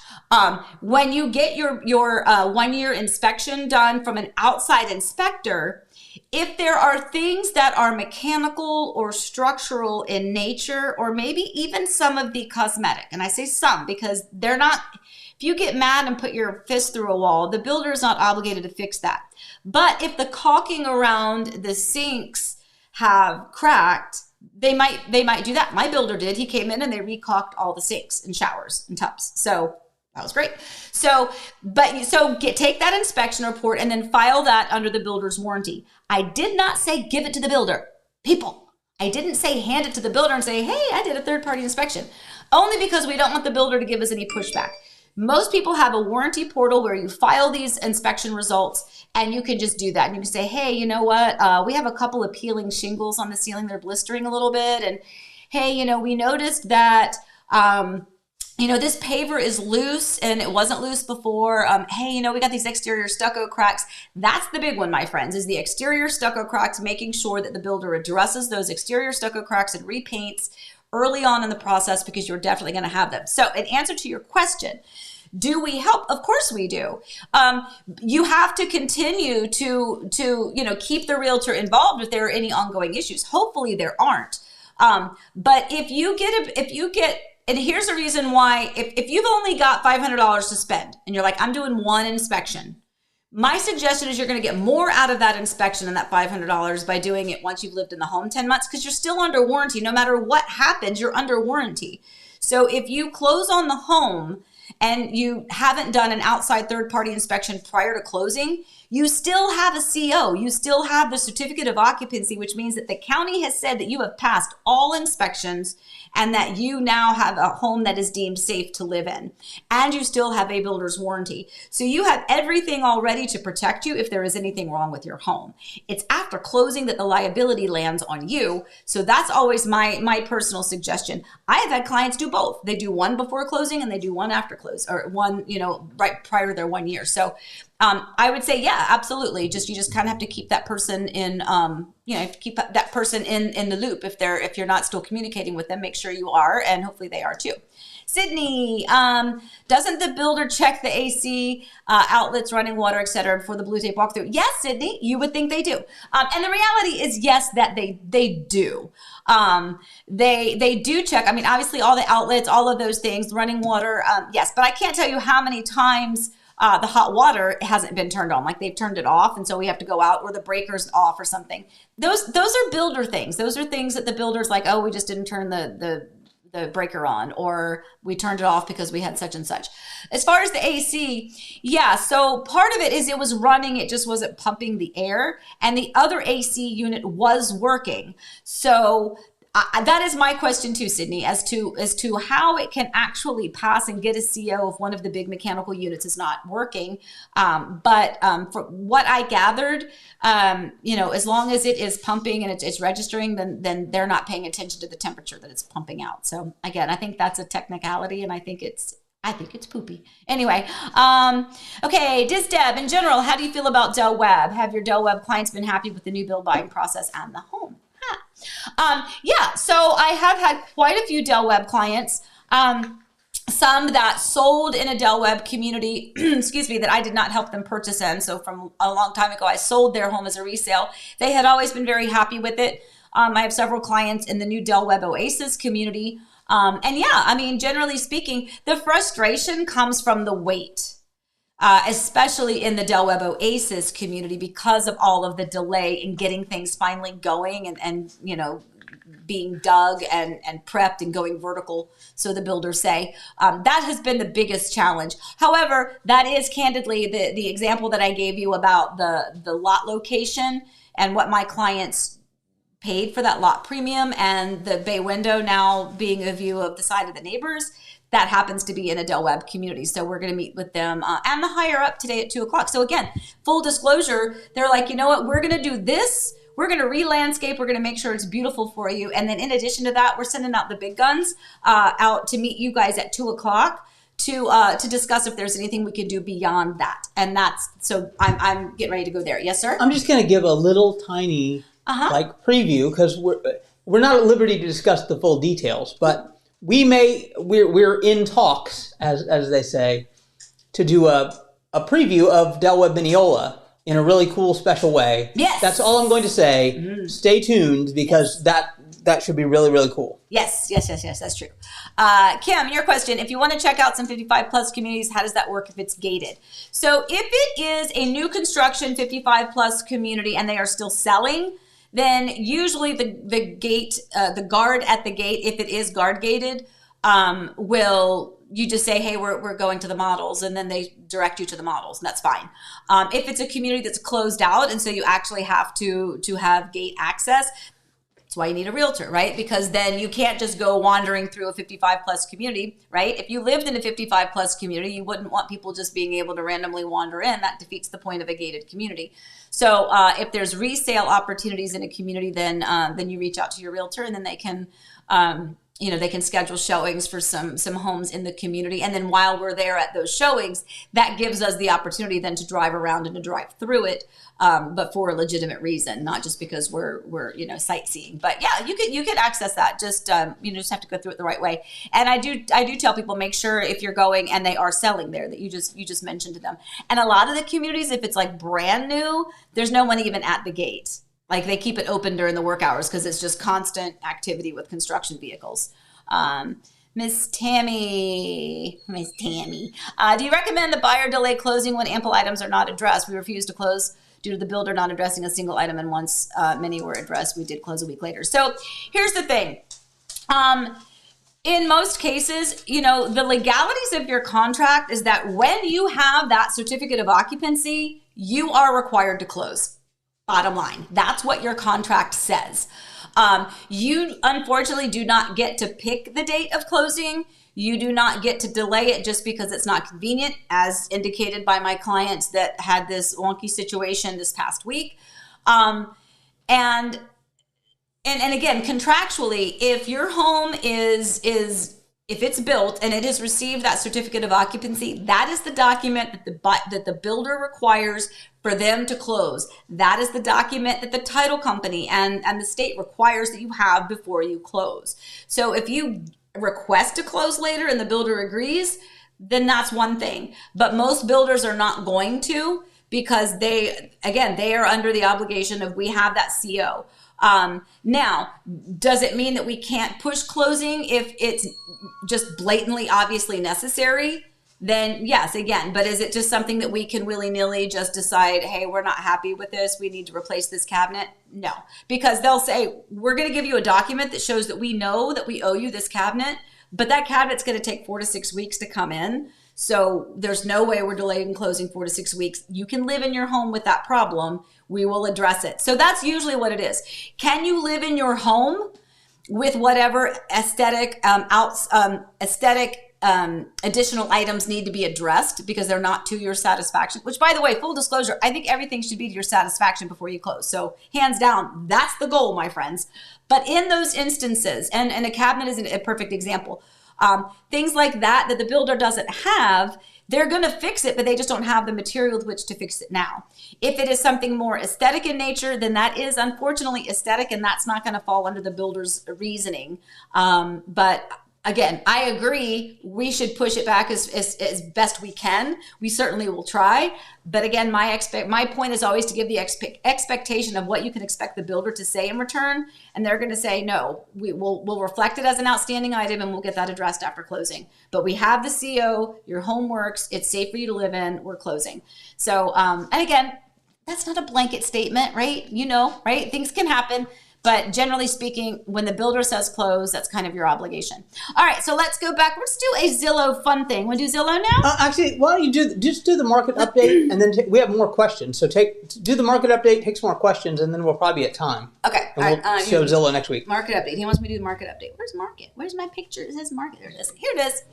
When you get your 1-year inspection done from an outside inspector, if there are things that are mechanical or structural in nature, or maybe even some of the cosmetic, and I say some because they're not, if you get mad and put your fist through a wall, the builder is not obligated to fix that. But if the caulking around the sinks have cracked, they might do that. My builder did. He came in and they recaulked all the sinks and showers and tubs. So that was great. Take that inspection report and then file that under the builder's warranty. I did not say give it to the builder. People, I didn't say hand it to the builder and say, hey, I did a third-party inspection. Only because we don't want the builder to give us any pushback. Most people have a warranty portal where you file these inspection results, and you can just do that. And you can say, hey, you know what? We have a couple of peeling shingles on the ceiling. They're blistering a little bit. And hey, we noticed that, this paver is loose and it wasn't loose before. Hey, we got these exterior stucco cracks. That's the big one, my friends, is the exterior stucco cracks, making sure that the builder addresses those exterior stucco cracks and repaints early on in the process, because you're definitely going to have them. So in answer to your question, do we help? Of course we do. You have to continue to keep the realtor involved if there are any ongoing issues. Hopefully there aren't. But if you get, and here's the reason why, if you've only got $500 to spend and you're like, I'm doing one inspection, my suggestion is you're going to get more out of that inspection and that $500 by doing it once you've lived in the home 10 months, because you're still under warranty. No matter what happens, you're under warranty. So if you close on the home and you haven't done an outside third-party inspection prior to closing, you still have a CO. You still have the certificate of occupancy, which means that the county has said that you have passed all inspections and that you now have a home that is deemed safe to live in. And you still have a builder's warranty. So you have everything already to protect you if there is anything wrong with your home. It's after closing that the liability lands on you. So that's always my personal suggestion. I have had clients do both. They do one before closing and they do one after close, or one, right prior to their 1 year. So I would say, yeah, absolutely. You just kind of have to keep that person in, keep that person in the loop. If you're not still communicating with them, make sure you are, and hopefully they are too. Sydney, doesn't the builder check the AC outlets, running water, et cetera, before the blue tape walkthrough? Yes, Sydney, you would think they do. And the reality is, yes, that they do. They do check. I mean, obviously all the outlets, all of those things, running water, yes, but I can't tell you how many times the hot water hasn't been turned on, like they've turned it off, and so we have to go out, or the breaker's off or something. Those are builder things. Those are things that the builder's like, oh, we just didn't turn the breaker on, or we turned it off because we had such and such. As far as the AC, yeah, so part of it is it was running, it just wasn't pumping the air, and the other AC unit was working. So that is my question too, Sydney, as to how it can actually pass and get a CO if one of the big mechanical units is not working. But from what I gathered, as long as it is pumping and it's registering, then they're not paying attention to the temperature that it's pumping out. So again, I think that's a technicality, and I think it's poopy. Anyway, okay, Deb, in general, how do you feel about Del Webb? Have your Del Webb clients been happy with the new build buying process and the home? Yeah, so I have had quite a few Del Webb clients, some that sold in a Del Webb community, excuse me, that I did not help them purchase in. So from a long time ago, I sold their home as a resale. They had always been very happy with it. I have several clients in the new Del Webb Oasis community. And yeah, I mean, generally speaking, the frustration comes from the wait. Especially in the Del Webb Oasis community, because of all of the delay in getting things finally going and being dug and prepped and going vertical, so the builders say. That has been the biggest challenge. However, that is candidly the example that I gave you about the lot location and what my clients paid for that lot premium, and the bay window now being a view of the side of the neighbors. That happens to be in a Del Webb community. So we're going to meet with them and the higher up today at 2:00. So again, full disclosure, they're like, you know what, we're going to do this. We're going to re-landscape. We're going to make sure it's beautiful for you. And then in addition to that, we're sending out the big guns out to meet you guys at 2:00 to discuss if there's anything we can do beyond that. And so I'm getting ready to go there. Yes, sir? I'm just going to give a little tiny preview, because we're not at liberty to discuss the full details, but we're in talks, as they say, to do a preview of Del Webb Mineola in a really cool, special way. Yes. That's all I'm going to say. Mm-hmm. Stay tuned, because that should be really, really cool. Yes, that's true. Kim, your question, if you want to check out some 55 plus communities, how does that work if it's gated? So if it is a new construction 55 plus community and they are still selling, then usually the gate, the guard at the gate, if it is guard gated, you just say, hey, we're going to the models, and then they direct you to the models, and that's fine. If it's a community that's closed out, and so you actually have to have gate access, that's why you need a realtor, right? Because then you can't just go wandering through a 55 plus community, right? If you lived in a 55 plus community, you wouldn't want people just being able to randomly wander in. That defeats the point of a gated community. So if there's resale opportunities in a community, then you reach out to your realtor, and then they can they can schedule showings for some homes in the community. And then while we're there at those showings, that gives us the opportunity then to drive around and to drive through it, but for a legitimate reason, not just because we're sightseeing. But yeah, you could access that. Just just have to go through it the right way. And I do tell people, make sure if you're going and they are selling there, that you just mentioned to them. And a lot of the communities, if it's like brand new, there's no one even at the gate. Like they keep it open during the work hours because it's just constant activity with construction vehicles. Miss Tammy, do you recommend the buyer delay closing when ample items are not addressed? We refused to close due to the builder not addressing a single item, and once many were addressed, we did close a week later. So here's the thing. In most cases, the legalities of your contract is that when you have that certificate of occupancy, you are required to close. Bottom line, that's what your contract says. You unfortunately do not get to pick the date of closing. You do not get to delay it just because it's not convenient, as indicated by my clients that had this wonky situation this past week. And again, contractually, if your home is if it's built and it has received that certificate of occupancy, that is the document that the builder requires for them to close. That is the document that the title company and the state requires that you have before you close. So if you request to close later and the builder agrees, then that's one thing. But most builders are not going to, because they are under the obligation of, we have that CO. Now, does it mean that we can't push closing if it's just blatantly, obviously necessary? Then yes, again, but is it just something that we can willy-nilly just decide, hey, we're not happy with this, we need to replace this cabinet? No, because they'll say, we're going to give you a document that shows that we know that we owe you this cabinet, but that cabinet's going to take 4 to 6 weeks to come in. So there's no way we're delaying closing 4 to 6 weeks. You can live in your home with that problem. We will address it. So that's usually what it is. Can you live in your home with whatever aesthetic additional items need to be addressed because they're not to your satisfaction? Which, by the way, full disclosure, I think everything should be to your satisfaction before you close. So hands down, that's the goal, my friends. But in those instances, and a cabinet is a perfect example, things like that the builder doesn't have, they're going to fix it, but they just don't have the material with which to fix it now. If it is something more aesthetic in nature, then that is unfortunately aesthetic, and that's not going to fall under the builder's reasoning. But again, I agree, we should push it back as best we can. We certainly will try. But again, my point is always to give the expectation of what you can expect the builder to say in return. And they're going to say, no, we'll reflect it as an outstanding item and we'll get that addressed after closing. But we have the CO, your home works, it's safe for you to live in, we're closing. So, and again, that's not a blanket statement, right? Right? Things can happen. But generally speaking, when the builder says close, that's kind of your obligation. All right, so let's go back. Let's do a Zillow fun thing. Want to do Zillow now? Actually, why don't you just do the market update, and then we have more questions. So do the market update, take some more questions, and then we'll probably be at time. Okay. And we'll show Zillow next week. Market update. He wants me to do the market update. Where's market? Where's my picture? It says market. There it is. Here it is.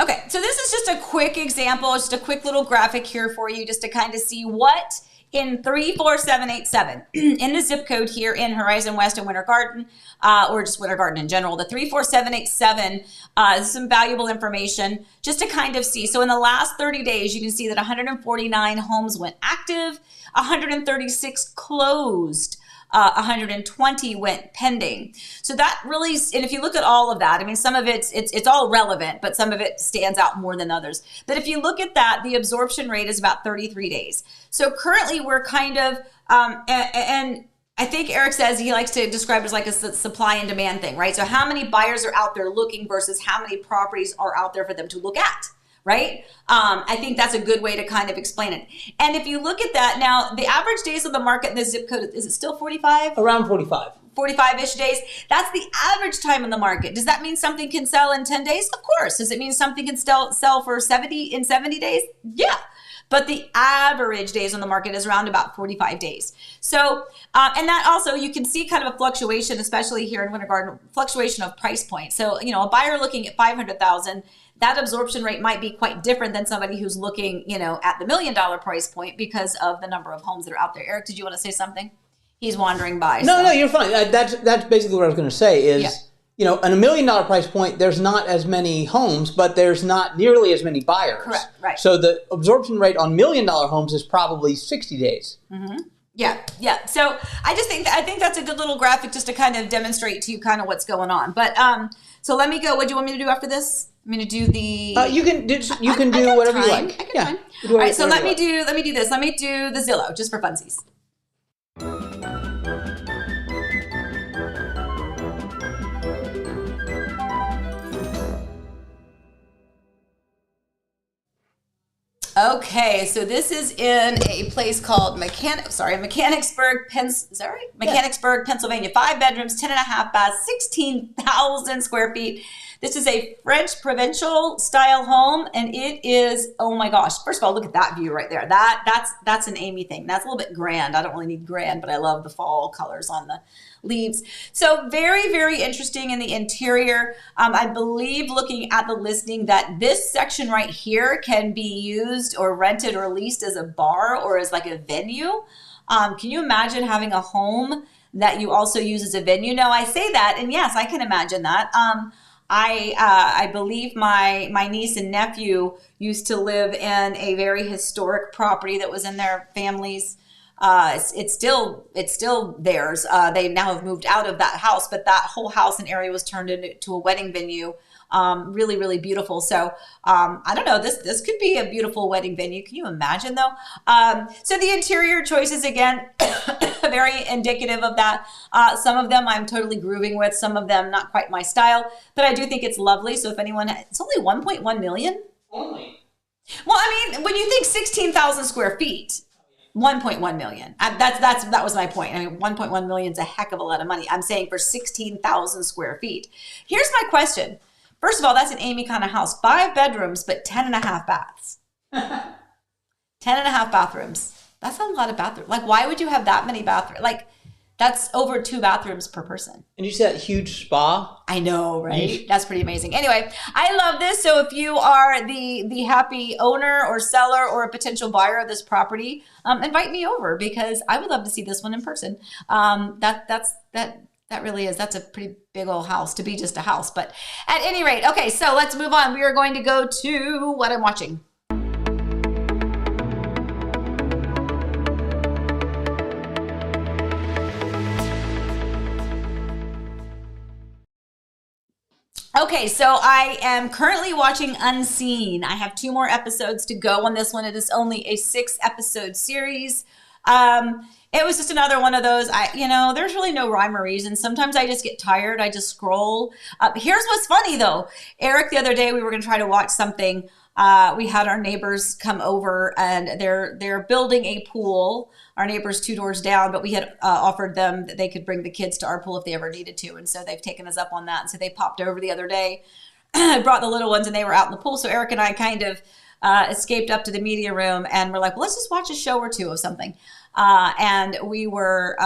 Okay, so this is just a quick example, just a quick little graphic here for you, just to kind of see what in 34787 in the zip code here in Horizon West and Winter Garden, or just Winter Garden in general, the 34787 is some valuable information just to kind of see. So in the last 30 days, you can see that 149 homes went active, 136 closed. 120 went pending. So that really, and if you look at all of that, I mean, some of it's all relevant, but some of it stands out more than others. But if you look at that, the absorption rate is about 33 days. So currently we're kind of, and I think Eric says he likes to describe it as like a supply and demand thing, right? So how many buyers are out there looking versus how many properties are out there for them to look at. Right? I think that's a good way to kind of explain it. And if you look at that now, the average days of the market in the zip code, is it still 45? Around 45. 45-ish days. That's the average time in the market. Does that mean something can sell in 10 days? Of course. Does it mean something can sell for 70 days? Yeah. But the average days on the market is around about 45 days. So, and that also, you can see kind of a fluctuation, especially here in Winter Garden, fluctuation of price point. So, a buyer looking at 500,000, that absorption rate might be quite different than somebody who's looking, at the $1 million price point because of the number of homes that are out there. Eric, did you want to say something? He's wandering by. No, you're fine. That's basically what I was going to say is, at a $1 million price point, there's not as many homes, but there's not nearly as many buyers. Correct, right. So the absorption rate on $1 million homes is probably 60 days. Mm-hmm. Yeah. So I think that's a good little graphic just to kind of demonstrate to you kind of what's going on. But so let me go. What do you want me to do after this? I'm going to do the. You can do whatever you like. Yeah. All right. So let me do this. Let me do the Zillow just for funsies. Okay, so this is in a place called Mechanicsburg, Pennsylvania. 5 bedrooms, 10 and a half baths, 16,000 square feet. This is a French provincial style home, and it is, oh my gosh. First of all, look at that view right there. That's an Amy thing. That's a little bit grand. I don't really need grand, but I love the fall colors on the leaves. So very, very interesting in the interior. I believe looking at the listing that this section right here can be used or rented or leased as a bar or as like a venue. Can you imagine having a home that you also use as a venue? Now I say that, and yes, I can imagine that. I believe my niece and nephew used to live in a very historic property that was in their family's. It's still theirs. They now have moved out of that house, but that whole house and area was turned into a wedding venue. Really, really beautiful. So I don't know. This could be a beautiful wedding venue. Can you imagine though? So the interior choices again, very indicative of that. Some of them I'm totally grooving with. Some of them not quite my style, but I do think it's lovely. So if anyone, it's only 1.1 million. Only. Well, I mean, when you think 16,000 square feet. 1.1 million. That was my point. I mean, 1.1 million is a heck of a lot of money. I'm saying for 16,000 square feet. Here's my question. First of all, that's an Amy kind of house. 5 bedrooms, but 10 and a half baths. 10 and a half bathrooms. That's a lot of bathrooms. Like, why would you have that many bathrooms? Like, that's over 2 bathrooms per person. And you see that huge spa? I know, right? That's pretty amazing. Anyway, I love this. So if you are the happy owner or seller or a potential buyer of this property, invite me over because I would love to see this one in person. That really is. That's a pretty big old house to be just a house. But at any rate, okay, so let's move on. We are going to go to what I'm watching. Okay, so I am currently watching Unseen. I have 2 more episodes to go on this one. It is only a 6-episode series. It was just another one of those, there's really no rhyme or reason. Sometimes I just get tired. I just scroll. Here's what's funny though. Eric, the other day, we were going to try to watch something. We had our neighbors come over and they're building a pool. Our neighbors 2 doors down, but we had offered them that they could bring the kids to our pool if they ever needed to. And so they've taken us up on that. And so they popped over the other day, brought the little ones and they were out in the pool. So Eric and I kind of escaped up to the media room and we're like, well, let's just watch a show or 2 of something. And we were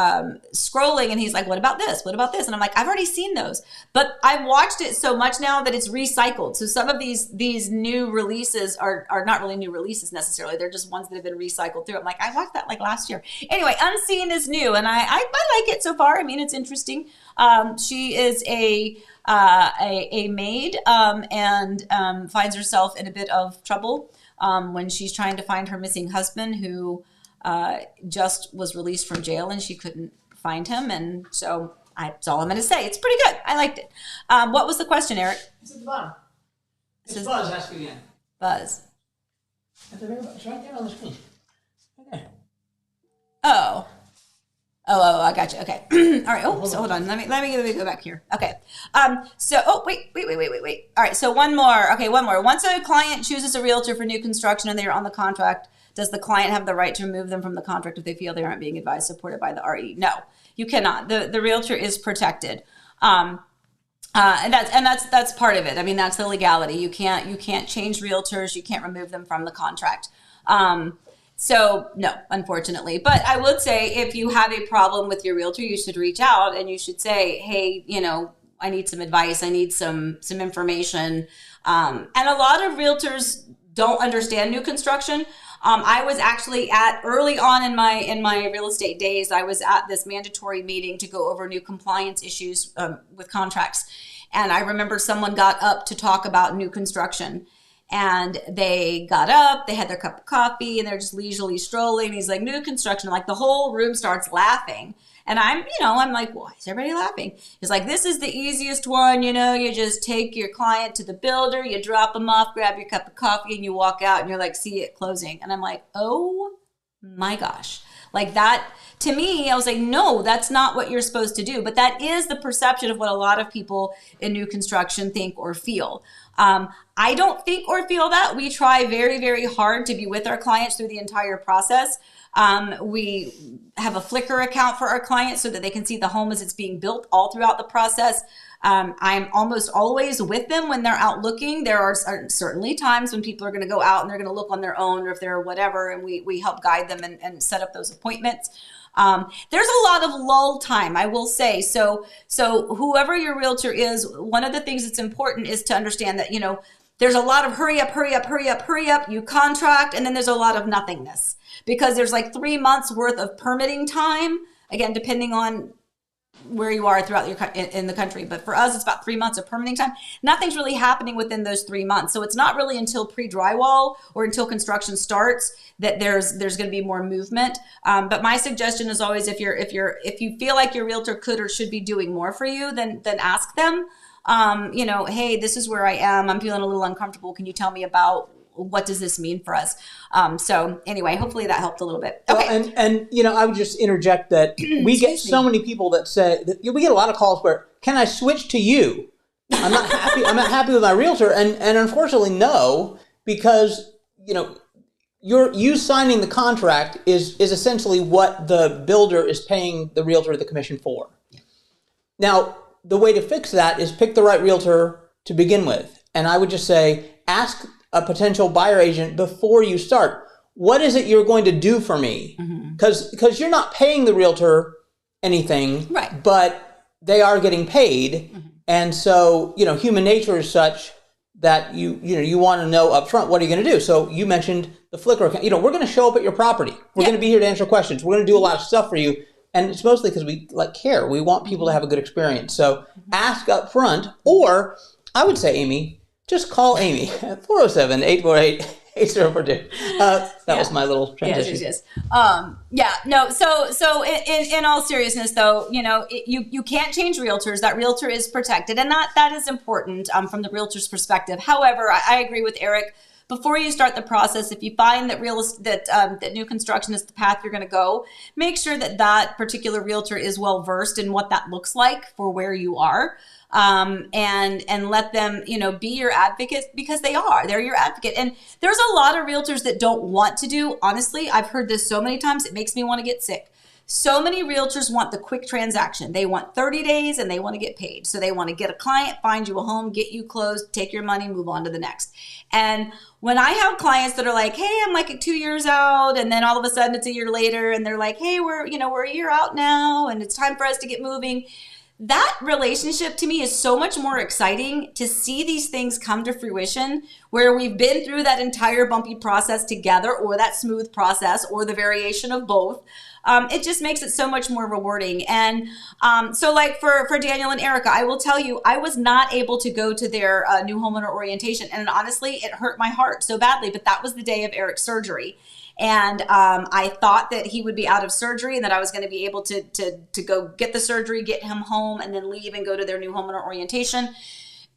scrolling and he's like, what about this? What about this? And I'm like, I've already seen those, but I've watched it so much now that it's recycled. So some of these new releases are not really new releases necessarily. They're just ones that have been recycled through. I'm like, I watched that like last year. Anyway, Unseen is new and I like it so far. I mean, it's interesting. She is a maid and finds herself in a bit of trouble when she's trying to find her missing husband who just was released from jail and she couldn't find him. And so that's all I'm going to say. It's pretty good. I liked it. What was the question, Eric? It's at the bottom. It's Buzz, ask again. Buzz. At the very bottom. It's right there on the screen. Right there. Oh, I got you. Okay. All right. Oh, so hold on. Let me go back here. Okay. Wait. All right. So one more. Okay. One more. Once a client chooses a realtor for new construction and they are on the contract, does the client have the right to remove them from the contract if they feel they aren't being advised, supported by the RE? No, you cannot. The realtor is protected. And that's part of it. I mean, that's the legality. You can't change realtors. You can't remove them from the contract. So no, unfortunately, but I would say if you have a problem with your realtor, you should reach out and you should say, hey, I need some advice. I need some information. And a lot of realtors don't understand new construction. I was actually early on in my real estate days, I was at this mandatory meeting to go over new compliance issues with contracts. And I remember someone got up to talk about new construction. And they got up, they had their cup of coffee, and they're just leisurely strolling. He's like, new construction. Like the whole room starts laughing. And I'm like, why is everybody laughing? He's like, this is the easiest one. You just take your client to the builder, you drop them off, grab your cup of coffee, and you walk out, and you're like, see it closing. And I'm like, oh my gosh. Like that, to me, I was like, no, that's not what you're supposed to do. But that is the perception of what a lot of people in new construction think or feel. I don't think or feel that. We try very, very hard to be with our clients through the entire process. We have a Flickr account for our clients so that they can see the home as it's being built all throughout the process. I'm almost always with them when they're out looking. There are certainly times when people are going to go out and they're going to look on their own, or if they're whatever, and we help guide them and set up those appointments. There's a lot of lull time, I will say. So whoever your realtor is, one of the things that's important is to understand that, there's a lot of hurry up, hurry up, hurry up, hurry up. You contract, and then there's a lot of nothingness because there's like 3 months worth of permitting time. Again, depending on where you are throughout in the country. But for us, it's about 3 months of permitting time. Nothing's really happening within those 3 months. So it's not really until pre-drywall or until construction starts that there's going to be more movement. But my suggestion is always, if you feel like your realtor could or should be doing more for you, then ask them. Hey, this is where I am. I'm feeling a little uncomfortable. Can you tell me about what does this mean for us? So anyway, hopefully that helped a little bit. Okay. Well, and I would just interject that we get so many people that say that we get a lot of calls where, can I switch to you? I'm not happy. I'm not happy with my realtor. And unfortunately, no, because, you signing the contract is essentially what the builder is paying the realtor the commission for. Yeah. Now, the way to fix that is pick the right realtor to begin with. And I would just say, ask a potential buyer agent before you start, what is it you're going to do for me? Because you're not paying the realtor anything, right, but they are getting paid. And so, human nature is such that you want to know up front, what are you going to do? So you mentioned the Flickr account. We're going to show up at your property. We're going to be here to answer questions. We're going to do a lot of stuff for you. And it's mostly because we care. We want people to have a good experience. So ask up front, or I would say, Amy, just call Amy at 407-848-8042. That was my little transition. Yes. So in all seriousness, though, you can't change realtors. That realtor is protected, and that is important from the realtor's perspective. However, I agree with Eric. Before you start the process, if you find that that new construction is the path you're going to go, make sure that particular realtor is well versed in what that looks like for where you are. And let them, be your advocate, because they're your advocate. And there's a lot of realtors that don't want to do, honestly, I've heard this so many times, it makes me want to get sick. So many realtors want the quick transaction. They want 30 days and they want to get paid. So they want to get a client, find you a home, get you closed, take your money, move on to the next. And when I have clients that are like, hey, I'm like 2 years out, and then all of a sudden it's a year later and they're like, hey, we're a year out now and it's time for us to get moving. That relationship to me is so much more exciting to see these things come to fruition where we've been through that entire bumpy process together, or that smooth process, or the variation of both. It just makes it so much more rewarding. And so like for Daniel and Erica, I will tell you, I was not able to go to their new homeowner orientation. And honestly, it hurt my heart so badly, but that was the day of Eric's surgery. And I thought that he would be out of surgery and that I was going to be able to go get the surgery, get him home, and then leave and go to their new homeowner orientation,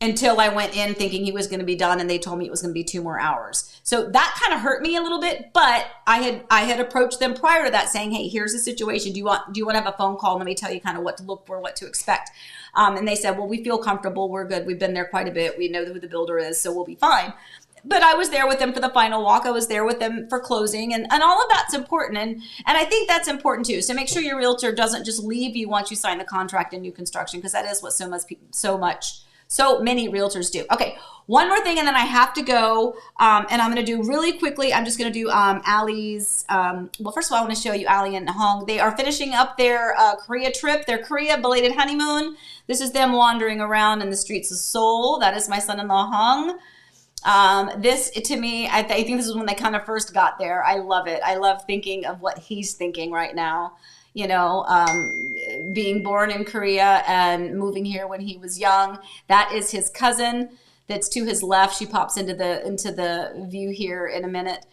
until I went in thinking he was going to be done, and they told me it was going to be 2 more hours. So that kind of hurt me a little bit, but I had approached them prior to that saying, hey, here's the situation. Do you want to have a phone call? Let me tell you kind of what to look for, what to expect. And they said, well, we feel comfortable. We're good. We've been there quite a bit. We know who the builder is, so we'll be fine. But I was there with them for the final walk. I was there with them for closing, and all of that's important. And I think that's important too. So make sure your realtor doesn't just leave you once you sign the contract in new construction, because that is what so So many realtors do. Okay, one more thing, and then I have to go. And I'm going to do really quickly. I'm just going to do Allie's. Well, first of all, I want to show you Allie and Hong. They are finishing up their Korea trip, their Korea belated honeymoon. This is them wandering around in the streets of Seoul. That is my son-in-law, Hong. This, to me, I think this is when they kind of first got there. I love it. I love thinking of what he's thinking right now. You know, being born in Korea and moving here when he was young. That is his cousin that's to his left. She pops into the view here in a minute.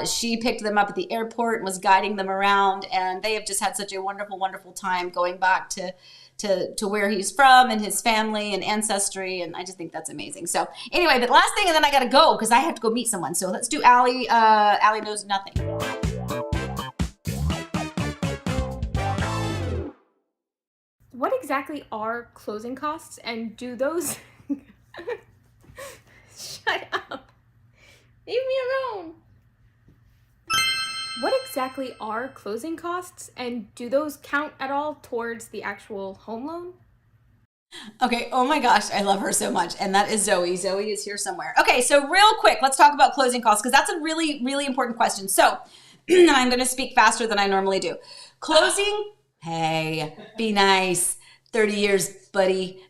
She picked them up at the airport and was guiding them around, and they have just had such a wonderful, wonderful time going back to where he's from and his family and ancestry, and I just think that's amazing. So anyway, but last thing, and then I gotta go because I have to go meet someone. So let's do Allie. Allie knows nothing. What exactly are closing costs, and do those... Shut up. Leave me alone. What exactly are closing costs, and do those count at all towards the actual home loan? Okay, oh my gosh, I love her so much. And that is Zoe. Zoe is here somewhere. Okay, so real quick, let's talk about closing costs because that's a really, really important question. So I'm going to speak faster than I normally do. Closing, hey, be nice. 30 years, buddy.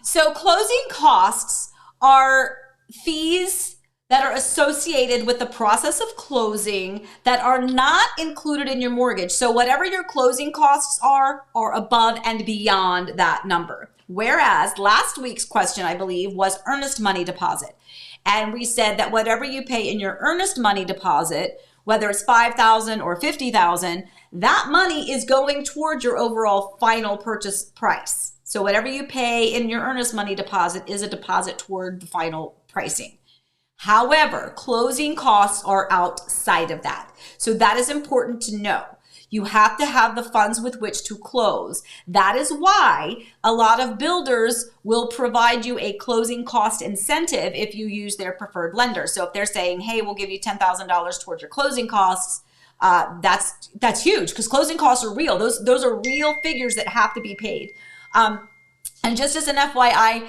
So closing costs are fees that are associated with the process of closing that are not included in your mortgage. So whatever your closing costs are above and beyond that number. Whereas last week's question, I believe, was earnest money deposit. And we said that whatever you pay in your earnest money deposit, whether it's $5,000 or $50,000, that money is going towards your overall final purchase price. So whatever you pay in your earnest money deposit is a deposit toward the final pricing. However, closing costs are outside of that. So that is important to know. You have to have the funds with which to close. That is why a lot of builders will provide you a closing cost incentive if you use their preferred lender. So if they're saying, hey, we'll give you $10,000 towards your closing costs, that's huge because closing costs are real. Those are real figures that have to be paid. And just as an FYI,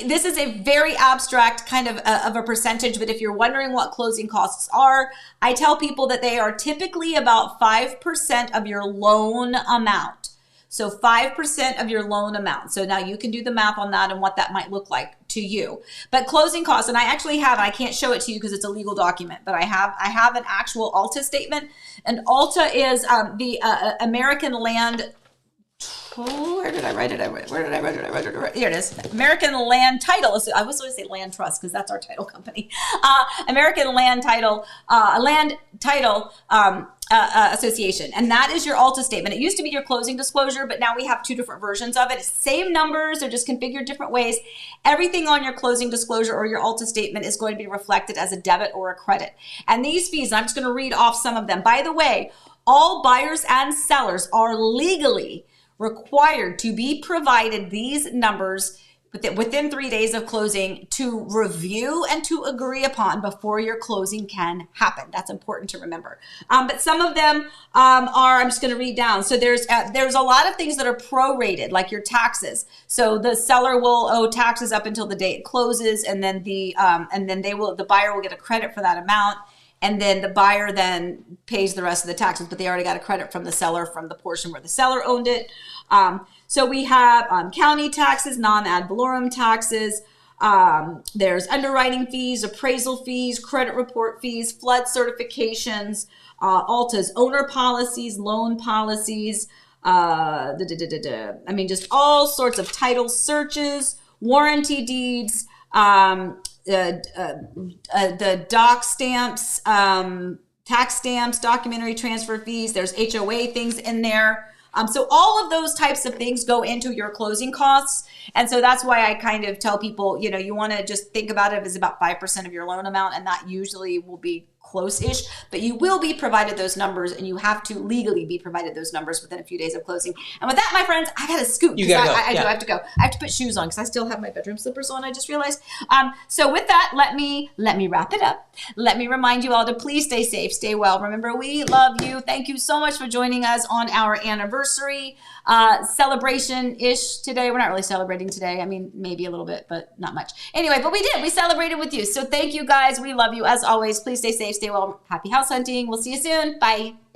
this is a very abstract kind of a percentage, but if you're wondering what closing costs are, I tell people that they are typically about 5% of your loan amount. So 5% of your loan amount. So now you can do the math on that and what that might look like to you. But closing costs, and I actually have, I can't show it to you because it's a legal document, but I have an actual ALTA statement. And ALTA is the American Land. Oh, where did I write it? Here it is. American Land Title. I was going to say Land Trust because that's our title company. American Land Title, Association. And that is your ALTA statement. It used to be your closing disclosure, but now we have two different versions of it. Same numbers, they're just configured different ways. Everything on your closing disclosure or your ALTA statement is going to be reflected as a debit or a credit. And these fees, I'm just going to read off some of them. By the way, all buyers and sellers are legally required to be provided these numbers within 3 days of closing to review and to agree upon before your closing can happen. That's important to remember. But some of them are, I'm just going to read down. So there's a lot of things that are prorated, like your taxes. So the seller will owe taxes up until the day it closes, and then the buyer will get a credit for that amount. And then the buyer then pays the rest of the taxes, but they already got a credit from the seller from the portion where the seller owned it. So we have county taxes, non-ad valorem taxes. There's underwriting fees, appraisal fees, credit report fees, flood certifications, ALTA's owner policies, loan policies, I mean, just all sorts of title searches, warranty deeds, the doc stamps, tax stamps, documentary transfer fees. There's HOA things in there. So all of those types of things go into your closing costs. And so that's why I kind of tell people, you want to just think about it as about 5% of your loan amount. And that usually will be close-ish, but you will be provided those numbers, and you have to legally be provided those numbers within a few days of closing. And with that, my friends, I gotta scoot. You gotta go. I do. I have to go. I have to put shoes on because I still have my bedroom slippers on. I just realized. So with that, let me wrap it up. Let me remind you all to please stay safe, stay well. Remember, we love you. Thank you so much for joining us on our anniversary celebration-ish today. We're not really celebrating today. I mean, maybe a little bit, but not much. Anyway, but we did. We celebrated with you. So thank you guys. We love you. As always, please stay safe, stay well. Happy house hunting. We'll see you soon. Bye.